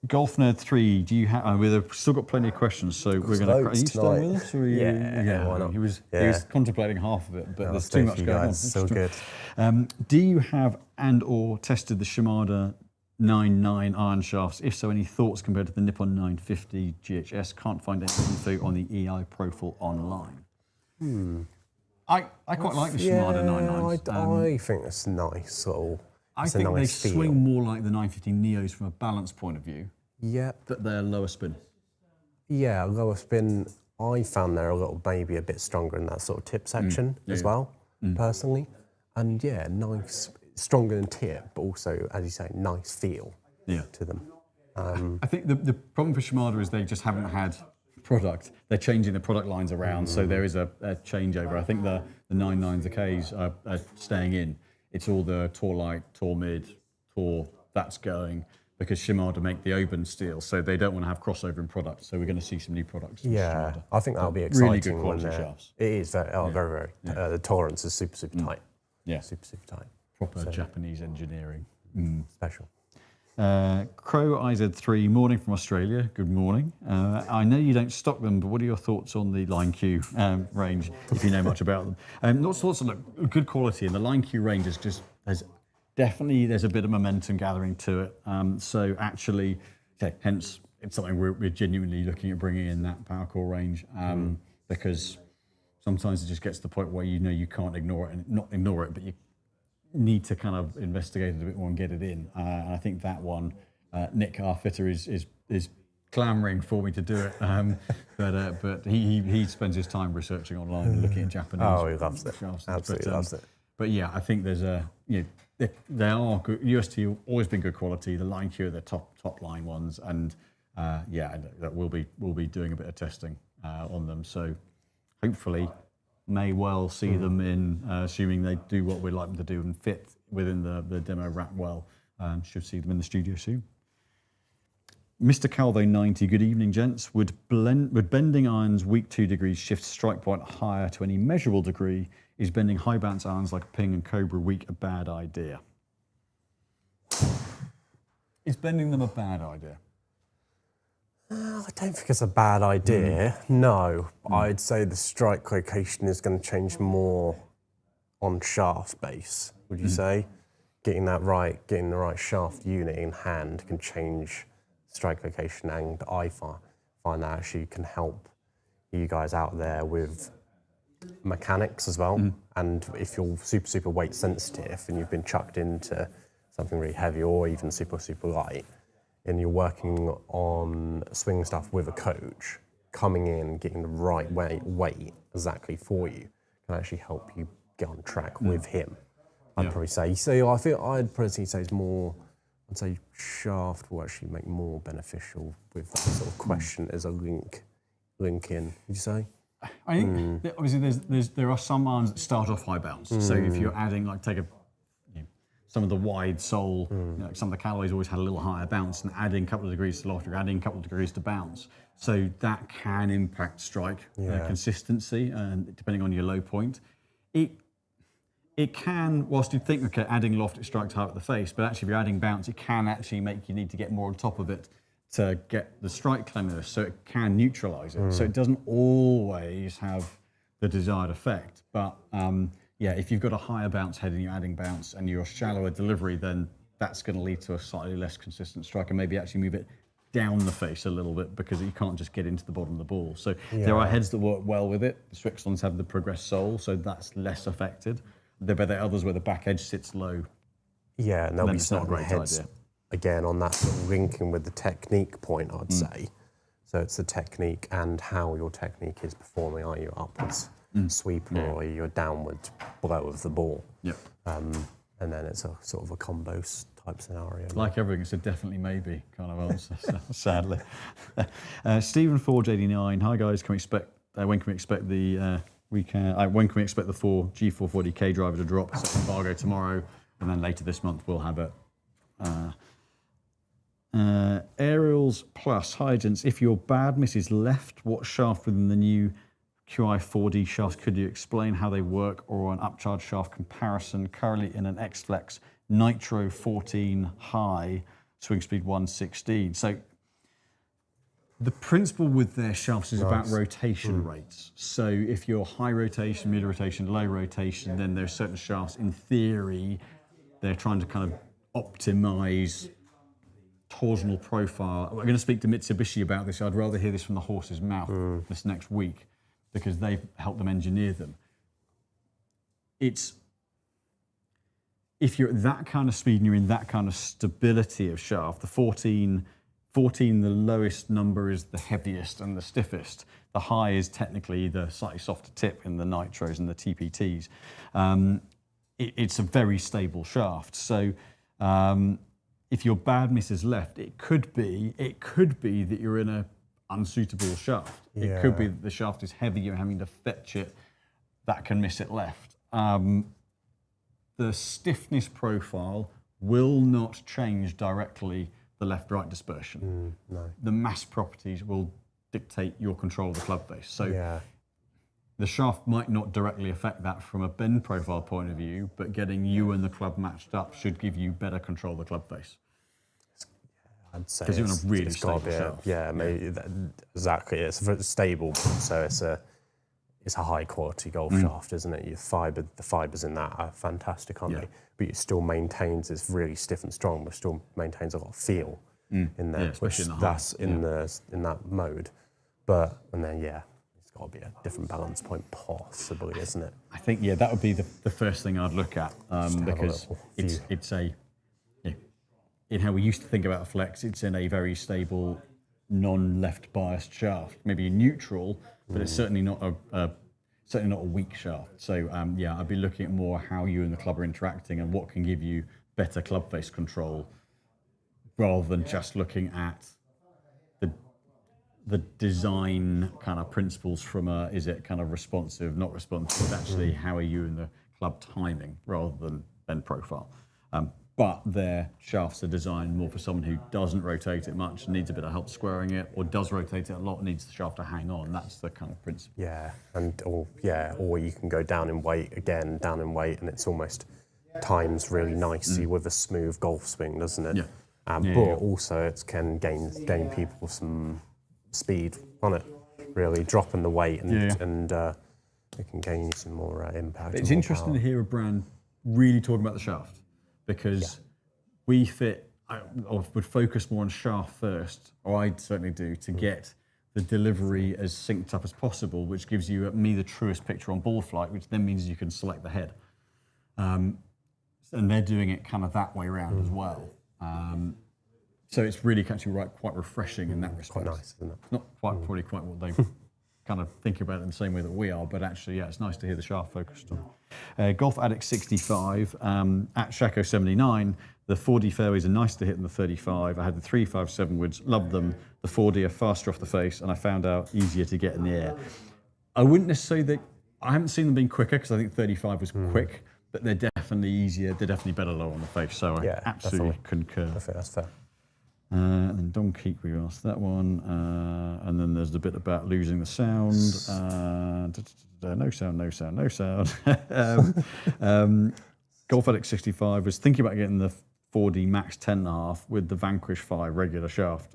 Golf Nerd 3, do you have? We've still got plenty of questions, so we're going to. Are you still with us? Or why not? He was contemplating half of it, but there's too much going on. So good. Do you have and/or tested the Shimada 9.9 iron shafts? If so, any thoughts compared to the Nippon 950 GHS? Can't find any info on the EI profile online. I quite like the Shimada 9.9s. I think it's nice. I think they swing more like the 950 Neos from a balance point of view. Yeah. That they're lower spin. Yeah, lower spin. I found they're maybe a bit stronger in that sort of tip section as well, personally. And nice, stronger than tip, but also, as you say, nice feel to them. I think the problem for Shimada is they just haven't had product. They're changing the product lines around, so there is a changeover. I think the 9.9s, the Ks are staying in. It's all the Tour Light, Tour Mid, Tour, that's going, because Shimada make the open steel, so they don't want to have crossover in product. So we're going to see some new products. Yeah, I think that'll be exciting. Really good quality shafts. It is very. The tolerance is super tight. Yeah, super tight. Proper Japanese engineering. Special. Crow IZ3, morning from Australia. Good morning. I know you don't stock them, but what are your thoughts on the Line Q range, if you know much about them? Not thoughts on good quality, and the Line Q range is just, there's a bit of momentum gathering to it. So actually, hence, it's something we're genuinely looking at bringing in that power core range, because sometimes it just gets to the point where you can't ignore it, and not ignore it, but you need to kind of investigate it a bit more and get it in. And I think that one, Nick, our fitter, is clamouring for me to do it. But he spends his time researching online and looking at Japanese. Oh, he loves it. Absolutely loves it. But yeah, I think there's they are good. UST have always been good quality. The Line Q are the top line ones, and that we'll be doing a bit of testing on them. So hopefully may well see them in, assuming they do what we'd like them to do and fit within the demo wrap well. Should see them in the studio soon. Mr. Calvo 90, good evening, gents. Would bending irons weak 2 degrees shift strike point higher to any measurable degree? Is bending high bounce irons like Ping and Cobra weak a bad idea? Is bending them a bad idea? I don't think it's a bad idea, no. I'd say the strike location is going to change more on shaft base, would you say? Getting the right shaft unit in hand can change strike location, and I find that actually can help you guys out there with mechanics as well. And if you're super weight sensitive and you've been chucked into something really heavy or even super light, and you're working on swing stuff with a coach, coming in, getting the right weight exactly for you can actually help you get on track with him. I'd probably say. So I think I'd probably say it's more, I'd say shaft will actually make more beneficial with that sort of question as a link in, would you say? I think obviously there are some irons that start off high bounce. So if you're adding, some of the wide sole, some of the Callaway's always had a little higher bounce, and adding a couple of degrees to loft, you're adding a couple of degrees to bounce. So that can impact strike consistency, and depending on your low point. It can, whilst you think, okay, adding loft, it strikes hard at the face, but actually if you're adding bounce, it can actually make you need to get more on top of it to get the strike cleanliness, so it can neutralise it. So it doesn't always have the desired effect, but if you've got a higher bounce head and you're adding bounce and you're shallower delivery, then that's going to lead to a slightly less consistent strike, and maybe actually move it down the face a little bit, because you can't just get into the bottom of the ball. So there are heads that work well with it. The Strixons have the progressed sole, so that's less affected. There are others where the back edge sits low. Yeah, and there'll be it's not a certain great heads, idea. again, on that sort of linking with the technique point, I'd say. So it's the technique and how your technique is performing. Are you upwards sweeper or are you a downward blow of the ball? Yep. And then it's a sort of a combo type scenario. Like everything, it's a definitely maybe kind of answer, sadly. Stephen Forge 89. Hi guys, when can we expect the when can we expect the G440K driver to drop? So embargo tomorrow, and then later this month we'll have it. Aerials Plus. Hi gents, if your bad miss is left, what shaft within the new QI 4D shafts could you explain how they work, or an upcharge shaft comparison? Currently in an X-Flex Nitro 14 high, swing speed 116. So the principle with their shafts is about rotation rates. So if you're high rotation, mid rotation, low rotation, then there's certain shafts, in theory, they're trying to kind of optimize torsional profile. We're going to speak to Mitsubishi about this. I'd rather hear this from the horse's mouth this next week, because they've helped them engineer them. If you're at that kind of speed and you're in that kind of stability of shaft, the 14, the lowest number is the heaviest and the stiffest. The high is technically the slightly softer tip in the Nitros and the TPTs. It's a very stable shaft. So if your bad miss is left, it could be that you're in a unsuitable shaft. It could be that the shaft is heavy, you're having to fetch it, that can miss it left. The stiffness profile will not change directly the left-right dispersion. No. The mass properties will dictate your control of the club face. So the shaft might not directly affect that from a bend profile point of view, but getting you and the club matched up should give you better control of the club face. I'd say because you're in a really it's got stable shaft. Yeah, maybe exactly. It's stable, so it's a high quality golf shaft, isn't it? The fibers in that are fantastic, aren't they? But it still maintains, it's really stiff and strong, but still maintains a lot of feel in there, especially in that mode. But and then it's got to be a different balance point, possibly, isn't it? I think that would be the first thing I'd look at because it's in how we used to think about a flex, it's in a very stable, non-left biased shaft, maybe neutral, but it's certainly not a weak shaft. So I'd be looking at more how you and the club are interacting and what can give you better club face control, rather than just looking at the design kind of principles from is it kind of responsive, not responsive. Actually, how are you and the club timing rather than bend profile. But their shafts are designed more for someone who doesn't rotate it much, needs a bit of help squaring it, or does rotate it a lot, needs the shaft to hang on. That's the kind of principle. Yeah, or you can go down in weight, and it's almost times really nicely with a smooth golf swing, doesn't it? Yeah. But also it can gain people some speed on it, really dropping the weight and it can gain you some more impact. It's interesting to hear a brand really talking about the shaft, because I would focus more on shaft first, or I certainly do, to get the delivery as synced up as possible, which gives you the truest picture on ball flight, which then means you can select the head. And they're doing it kind of that way around as well. So it's really actually quite refreshing in that respect. Quite nice, isn't it? Not probably quite what they kind of think about it in the same way that we are, but actually, it's nice to hear the shaft focused on. Golf Addict 65, at Shaco 79, the 4D fairways are nice to hit in the 35. I had the 357 woods, loved them. The 4D are faster off the face, and I found out easier to get in the air. I wouldn't necessarily I haven't seen them being quicker, because I think 35 was quick, but they're definitely easier. They're definitely better low on the face, so I absolutely concur. I think that's fair. And then Don Keek, we asked that one. And then there's the bit about losing the sound. No sound. Golf Addict 65 was thinking about getting the 4D Max 10.5 with the Vanquish 5 regular shaft.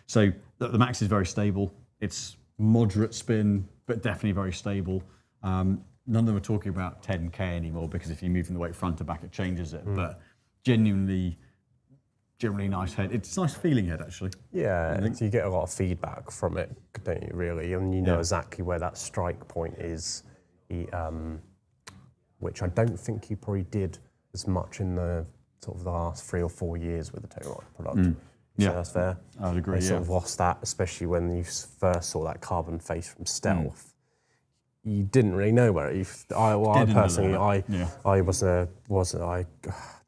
So the Max is very stable. It's moderate spin, but definitely very stable. None of them are talking about 10K anymore, because if you move from the weight front to back, it changes it. But generally nice head. It's a nice feeling head, actually. Yeah, you get a lot of feedback from it, don't you, really? And you know exactly where that strike point is, which I don't think he probably did as much in the sort of the last 3 or 4 years with the Taylor product. So that's fair. I would agree, They sort of lost that, especially when you first saw that carbon face from Stealth. You didn't really know where it. I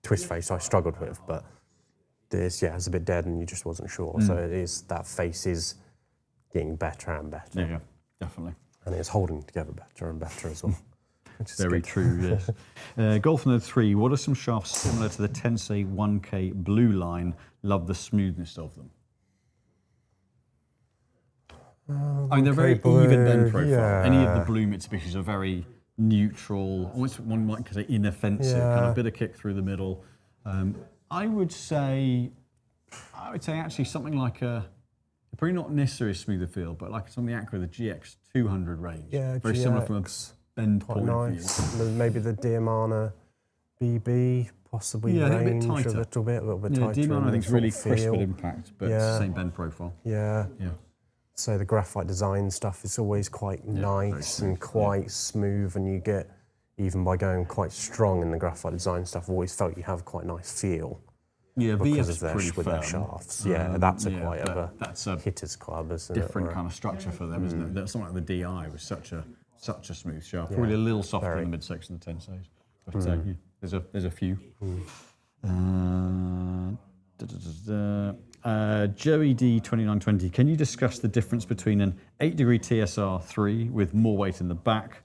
twist face I struggled with, but this it's a bit dead and you just wasn't sure. So it is, that face is getting better and better. Yeah, definitely. And it's holding together better and better as well. Which is Very good. true, yes. Golf Nerd 3, what are some shafts similar to the Tensei 1K Blue Line? Love the smoothness of them. I mean, they're very even bend profile. Yeah. Any of the blue Mitsubishis are very neutral, almost one might say inoffensive, kind of bit of kick through the middle. I would say actually something like probably not necessarily a smoother feel, but like some of the Acura, the GX 200 range. Yeah, very similar from a bend point of view. Maybe the Diamana BB, possibly a bit range tighter. a little bit Yeah, tighter. Diamana I think is really sort of crisp feel. at impact, but it's the same bend profile. Yeah. So the graphite design stuff is always quite nice and quite smooth, and you get, even by going quite strong in the graphite design stuff, I've always felt you have quite a nice feel. Yeah, because VF's of pretty with their firm. shafts. That's a hitter's club, isn't it? Different kind of structure for them, isn't it? That's something like the DI was such a smooth shaft. Probably a little softer in the midsection of the Tenseis. But there's a few. Joey D2920, can you discuss the difference between an 8-degree TSR3 with more weight in the back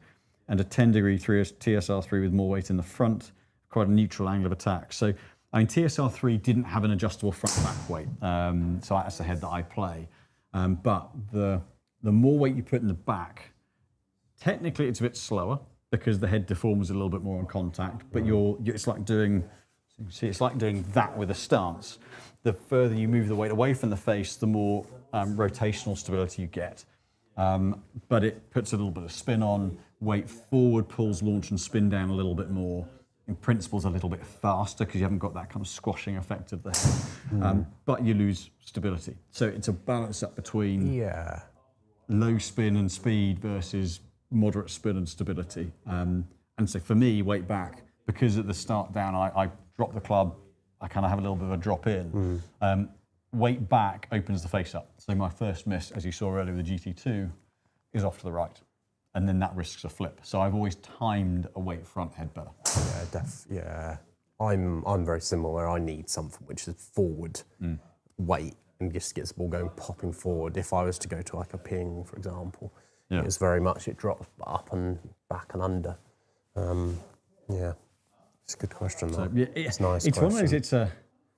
and a 10-degree TSR3 with more weight in the front? Quite a neutral angle of attack. So, I mean, TSR3 didn't have an adjustable front-back weight, so that's the head that I play. But the more weight you put in the back, technically it's a bit slower because the head deforms a little bit more on contact, but it's like doing So you can see it's like doing that with a stance. The further you move the weight away from the face, the more rotational stability you get. But it puts a little bit of spin on. Weight forward pulls launch and spin down a little bit more. In principle, it's a little bit faster because you haven't got that kind of squashing effect of the head. But you lose stability. So it's a balance up between low spin and speed versus moderate spin and stability. And so for me, weight back, because at the start down, I drop the club, I kind of have a little bit of a drop in. Weight back opens the face up. So my first miss, as you saw earlier with the GT2, is off to the right. And then that risks a flip. So I've always timed a weight front head better. I'm very similar. I need something which is forward weight and just gets the ball going, popping forward. If I was to go to like a ping, for example, it's very much, it drops up and back and under. It's a good question, though. So, it's nice. It's question. one of those,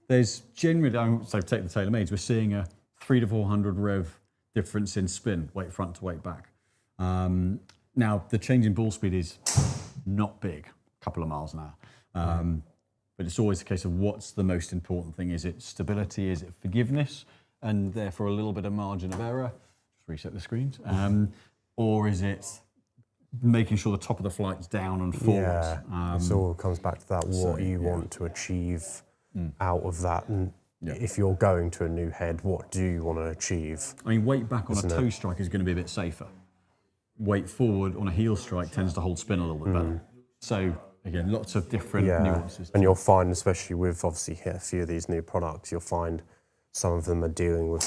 there's generally, so take the TaylorMades, we're seeing a 300 to 400 rev difference in spin, weight front to weight back. Now, the change in ball speed is not big, a couple of miles an hour. But it's always a case of what's the most important thing. Is it stability? Is it forgiveness? And therefore a little bit of margin of error. Just reset the screens. Or is it making sure the top of the flight's down and forward? It all comes back to that, what you want to achieve out of that. And if you're going to a new head, what do you want to achieve? I mean, weight back on a toe strike is going to be a bit safer. Weight forward on a heel strike tends to hold spin a little bit better. So again, lots of different nuances. And you'll find, especially with obviously a few of these new products, you'll find some of them are doing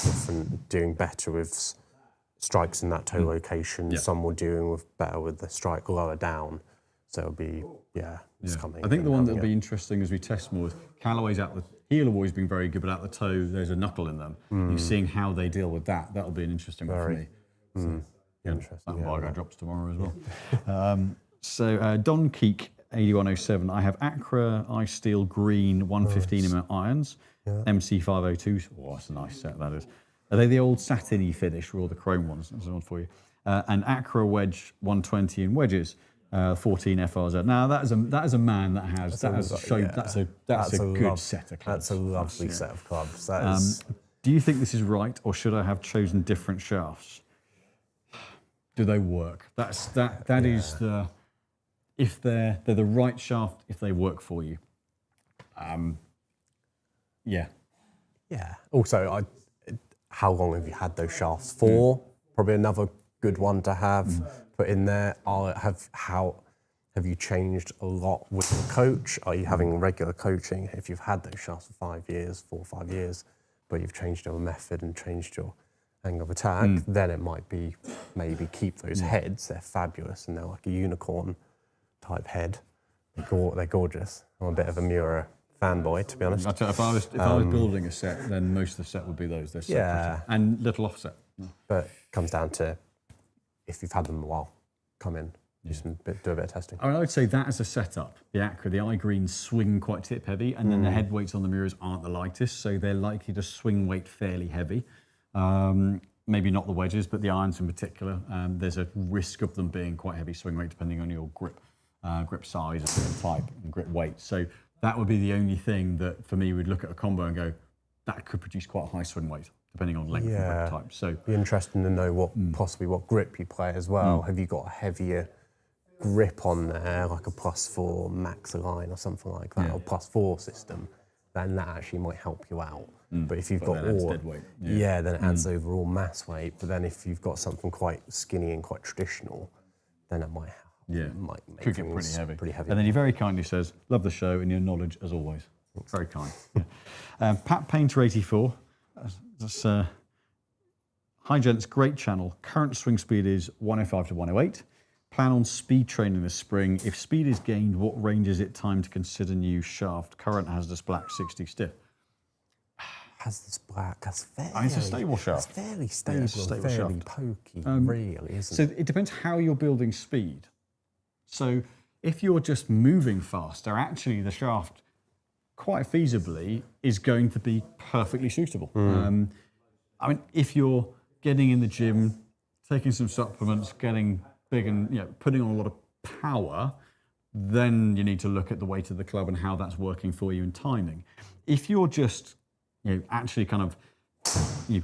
better with strikes in that toe location. Some will doing better with the strike lower down. So it'll be, it's coming. I think the one that'll be interesting as we test more is Callaway's out the heel have always been very good, but out the toe, there's a knuckle in them. You're seeing how they deal with that. That'll be an interesting one for me. So, interesting. That embargo drops tomorrow as well. Don Keek, 8107. I have Acra Ice Steel Green 115mm irons, MC502s. Oh, that's a nice set, that is. Are they the old satiny finish or all the chrome ones? That's one for you. And Acra Wedge 120 in wedges, 14 FRZ. Now that's a man that has that's a good set of clubs. That's a lovely set of clubs. Do you think this is right, or should I have chosen different shafts? Do they work? That is the, if they're the right shaft, if they work for you. Also, how long have you had those shafts for? Probably another good one to have put in there. Have you changed a lot with the coach? Are you having regular coaching? If you've had those shafts for 4 or 5 years, but you've changed your method and changed your angle of attack, then it might be maybe keep those heads. They're fabulous and they're like a unicorn type head. They're gorgeous. I'm a bit of a Miura fanboy, to be honest. If I was building a set, then most of the set would be those. They're so pretty. And little offset. But it comes down to if you've had them a while, come in, do a bit of testing. I would say that as a setup, the Acra, the eye-greens swing quite tip heavy, and then the head weights on the mirrors aren't the lightest, so they're likely to swing weight fairly heavy. Maybe not the wedges, but the irons in particular. There's a risk of them being quite heavy swing weight depending on your grip size, and type, and grip weight. So that would be the only thing that, for me, we'd look at a combo and go, that could produce quite a high swing weight, depending on length and grip type. So be interesting to know possibly what grip you play as well. Have you got a heavier grip on there, like a +4 max line or something like that, or +4 system? Then that actually might help you out. But if you've got all, dead weight. then it adds overall mass weight. But then if you've got something quite skinny and quite traditional, then it might make could get pretty heavy. And then he he very kindly says, "Love the show and your knowledge as always." Very kind. Pat Painter 84. Hi gents, great channel. Current swing speed is 105 to 108. Plan on speed training this spring. If speed is gained, what range is it time to consider new shaft? Current hazardous black 60 stiff. Hazardous black, that's fairly... It's a stable shaft. It's fairly stable, fairly pokey, really, isn't so it? it depends how you're building speed. So if you're just moving faster, actually the shaft quite feasibly is going to be perfectly suitable. I mean, if you're getting in the gym, taking some supplements, getting big and putting on a lot of power, then you need to look at the weight of the club and how that's working for you in timing. If you're just actually kind of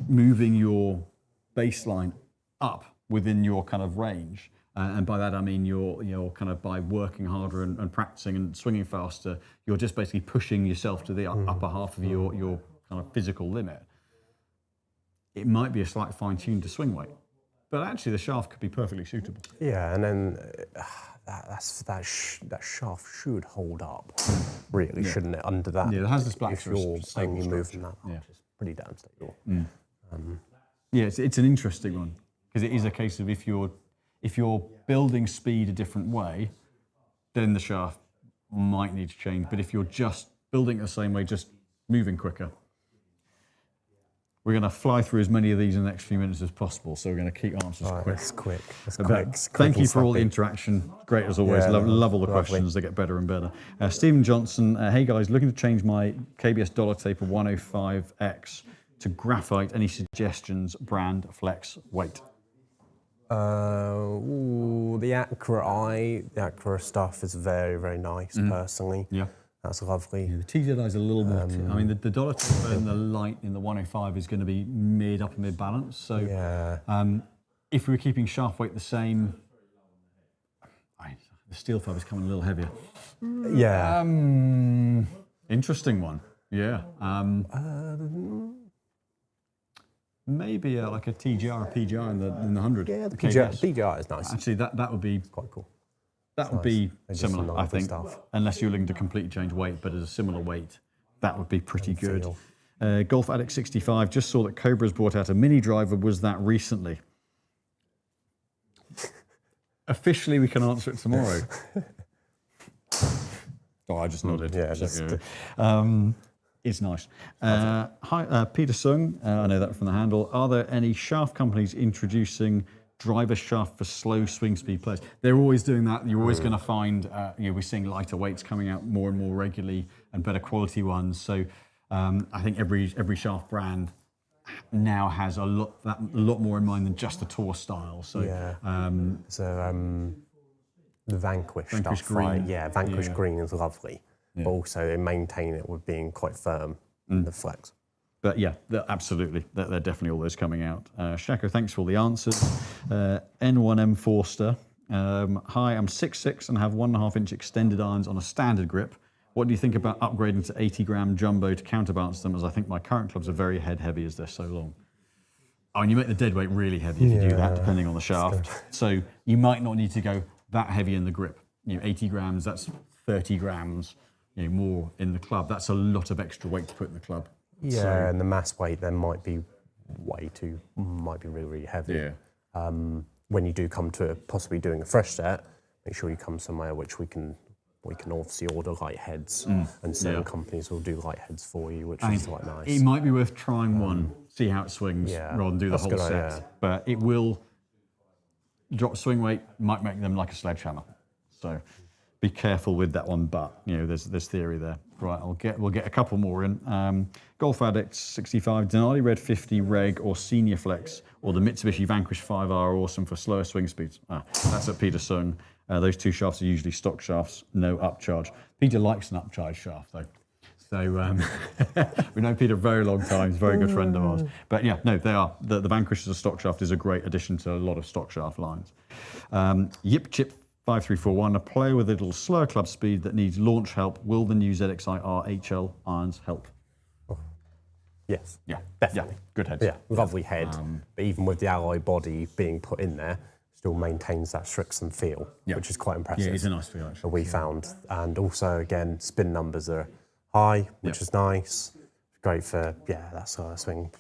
moving your baseline up within your kind of range, and by that I mean you're kind of by working harder and practicing and swinging faster, you're just basically pushing yourself to the upper half of your kind of physical limit. It might be a slight fine-tune to swing weight, but actually the shaft could be perfectly suitable. Yeah, and then that shaft should hold up, really, shouldn't it? Under that, it has this black. If you're only moving that much, it's pretty damn stable. Yeah, it's an interesting one because it is a case of if you're building speed a different way, then the shaft might need to change. But if you're just building it the same way, just moving quicker. We're going to fly through as many of these in the next few minutes as possible, so we're going to keep answers quick. It's quick. Thank you for all the interaction. Great as always. Love all the questions. They get better and better. Stephen Johnson, hey guys, looking to change my KBS dollar taper 105X to graphite. Any suggestions? Brand, flex, weight? The Acra stuff is very, very nice, personally. Yeah. That's lovely. Yeah, the TZI is a little more. I mean, the dollar taper and the light in the 105 is going to be upper mid balance. So, if we were keeping shaft weight the same, the steel fibre is coming a little heavier. Yeah. Interesting one. Yeah. Maybe like a TGR or PGR in the 100. Yeah, the PGR is nice. Actually, that would be quite cool. That would be similar, I think, unless you're looking to completely change weight, but as a similar weight, that would be pretty good. Golf Addict 65, just saw that Cobra's brought out a mini driver. Was that recently? Officially, we can answer it tomorrow. I just nodded. Yeah, it's nice. Hi, Peter Sung, I know that from the handle. Are there any shaft companies introducing driver shaft for slow swing speed players? They're always doing that. You're always going to find, we're seeing lighter weights coming out more and more regularly and better quality ones. So I think every shaft brand now has a lot more in mind than just the tour style. So the Vanquish stuff, Green. Right? Yeah, Vanquish Green is lovely, but also they maintain it with being quite firm. The flex. But yeah, absolutely. They're definitely all those coming out. Shako, thanks for all the answers. N1M Forster. Hi, I'm 6'6" and have 1.5 inch extended irons on a standard grip. What do you think about upgrading to 80 gram jumbo to counterbalance them, as I think my current clubs are very head heavy as they're so long? Oh, and you make the dead weight really heavy if you do that, depending on the shaft. So you might not need to go that heavy in the grip. 80 grams, that's 30 grams more in the club. That's a lot of extra weight to put in the club. Yeah, and the mass weight then might be really, really heavy. Yeah. When you do come to possibly doing a fresh set, make sure you come somewhere which we can obviously order light heads, and certain companies will do light heads for you, which is quite nice. It might be worth trying one, see how it swings, rather than do the whole set. But it will drop swing weight, might make them like a sledgehammer. So be careful with that one, but there's theory there. Right, we'll get a couple more in. Golf Addict 65, Denali Red 50 Reg or Senior Flex, or the Mitsubishi Vanquish 5R are awesome for slower swing speeds. That's at Peter Sung. Those two shafts are usually stock shafts, no upcharge. Peter likes an upcharge shaft though. So we know Peter a very long time, he's a very good friend of ours. But yeah, no, they are. The Vanquish as a stock shaft is a great addition to a lot of stock shaft lines. Yip Chip 5341, a player with a little slower club speed that needs launch help. Will the new ZXi RHL irons help? Yes. Yeah, definitely. Yeah, good head. Yeah, lovely head. But even with the alloy body being put in there, still maintains that Strixon feel, which is quite impressive. Yeah, it's a nice feel actually. We found, and also again, spin numbers are high, which is nice. Great for that sort of swing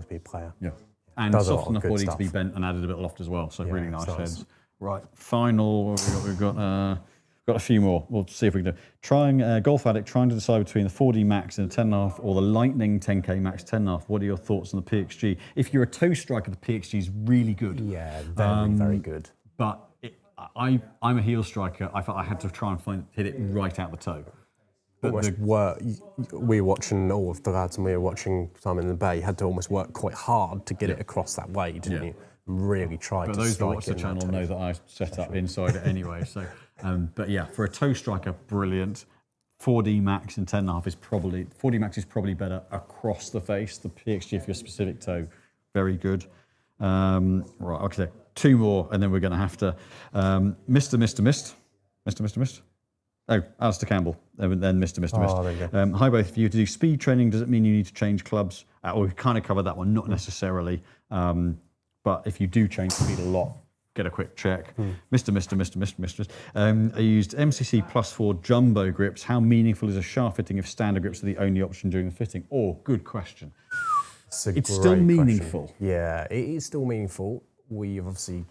speed player. Yeah, and soft enough body to be bent and added a bit of loft as well. So really nice heads. Right, final. We've got a few more. We'll see if we can do. Golf Addict trying to decide between the 4D Max and a 10.5 or the Lightning 10K Max 10.5. What are your thoughts on the PXG? If you're a toe striker, the PXG is really good. Yeah, very good. But I'm a heel striker. I felt I had to try and hit it right out the toe. We were watching all of the lads, and we were watching Simon in the Bay. You had to almost work quite hard to get it across that way, didn't you? Really tried to strike. But those that watch the channel know that I set up inside it anyway. So But yeah, for a toe striker, brilliant. 4D Max in 10.5 is probably, 4D Max is probably better across the face. The PXG for your specific toe, very good. Right, okay, 2 more, and then we're going to have to, Mr. Oh, Alistair Campbell, and then Mr. Oh, there you go. Hi both of you. To do speed training, does it mean you need to change clubs? Well, we've kind of covered that one, not necessarily. But if you do change speed a lot, get a quick check. Mr. I used MCC +4 jumbo grips. How meaningful is a shaft fitting if standard grips are the only option during the fitting? Oh, good question. It's still meaningful. Question. Yeah, it is still meaningful. We're obviously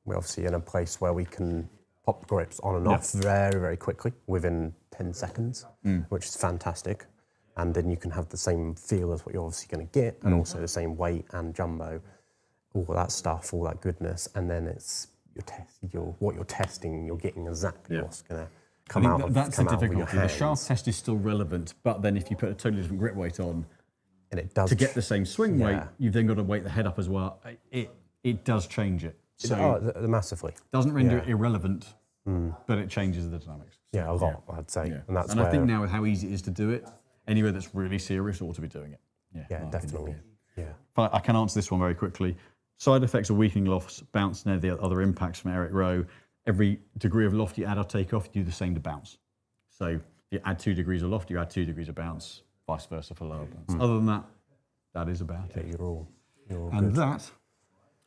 in a place where we can pop grips on and off very, very quickly within 10 seconds, which is fantastic. And then you can have the same feel as what you're obviously going to get, and also the same weight and jumbo, all that stuff, all that goodness. And then it's what you're testing, you're getting exactly what's going to come out of that's come the out of your difficulty. The hands. shaft test is still relevant, but then if you put a totally different grip weight on, and it does to get the same swing weight, you've then got to weight the head up as well. It does change it. So massively. Doesn't render it irrelevant, but it changes the dynamics. Yeah, a lot, I'd say. Yeah. And that's I think now with how easy it is to do it, anywhere that's really serious ought to be doing it. Yeah, definitely. Yeah. But I can answer this one very quickly. Side effects of weakening lofts, bounce, and the other impacts from Eric Rowe. Every degree of loft you add or take off, you do the same to bounce. So you add 2 degrees of loft, you add 2 degrees of bounce, vice versa for lower bounce. Other than that, that is about it. You're all and good. that's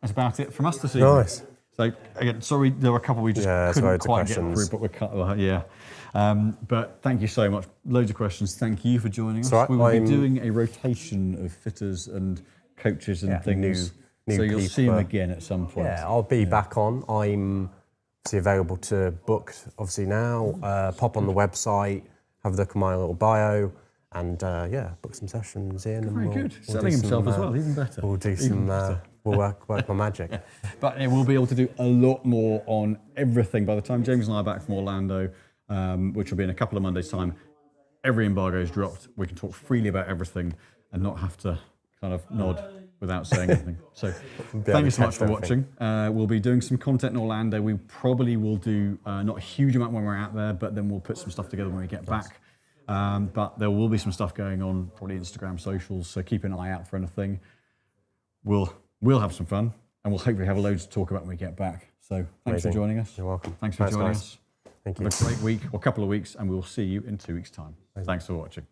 about it from us this evening. Nice. So again, sorry, there were a couple we just couldn't quite get through, but we're but thank you so much. Loads of questions. Thank you for joining us. Right, we will be doing a rotation of fitters and coaches and things. New so you'll people. see them again at some point. Yeah, I'll be back on. I'm obviously available to book obviously now. Pop on the website, have a look at my little bio, and book some sessions in. Very and good. We'll Selling himself as well, even better. We'll do some. We'll work my magic. But we'll be able to do a lot more on everything by the time James and I are back from Orlando, which will be in a couple of Mondays' time. Every embargo is dropped. We can talk freely about everything and not have to kind of nod without saying anything. So thank you so much for watching. We'll be doing some content in Orlando. We probably will do not a huge amount when we're out there, but then we'll put some stuff together when we get back. But there will be some stuff going on, probably Instagram, socials, so keep an eye out for anything. We'll have some fun, and we'll hopefully have loads to talk about when we get back. So thanks for joining us. You're welcome. Thanks for joining us. Thank you. Have a great week or couple of weeks, and we'll see you in 2 weeks' time. Thanks for watching.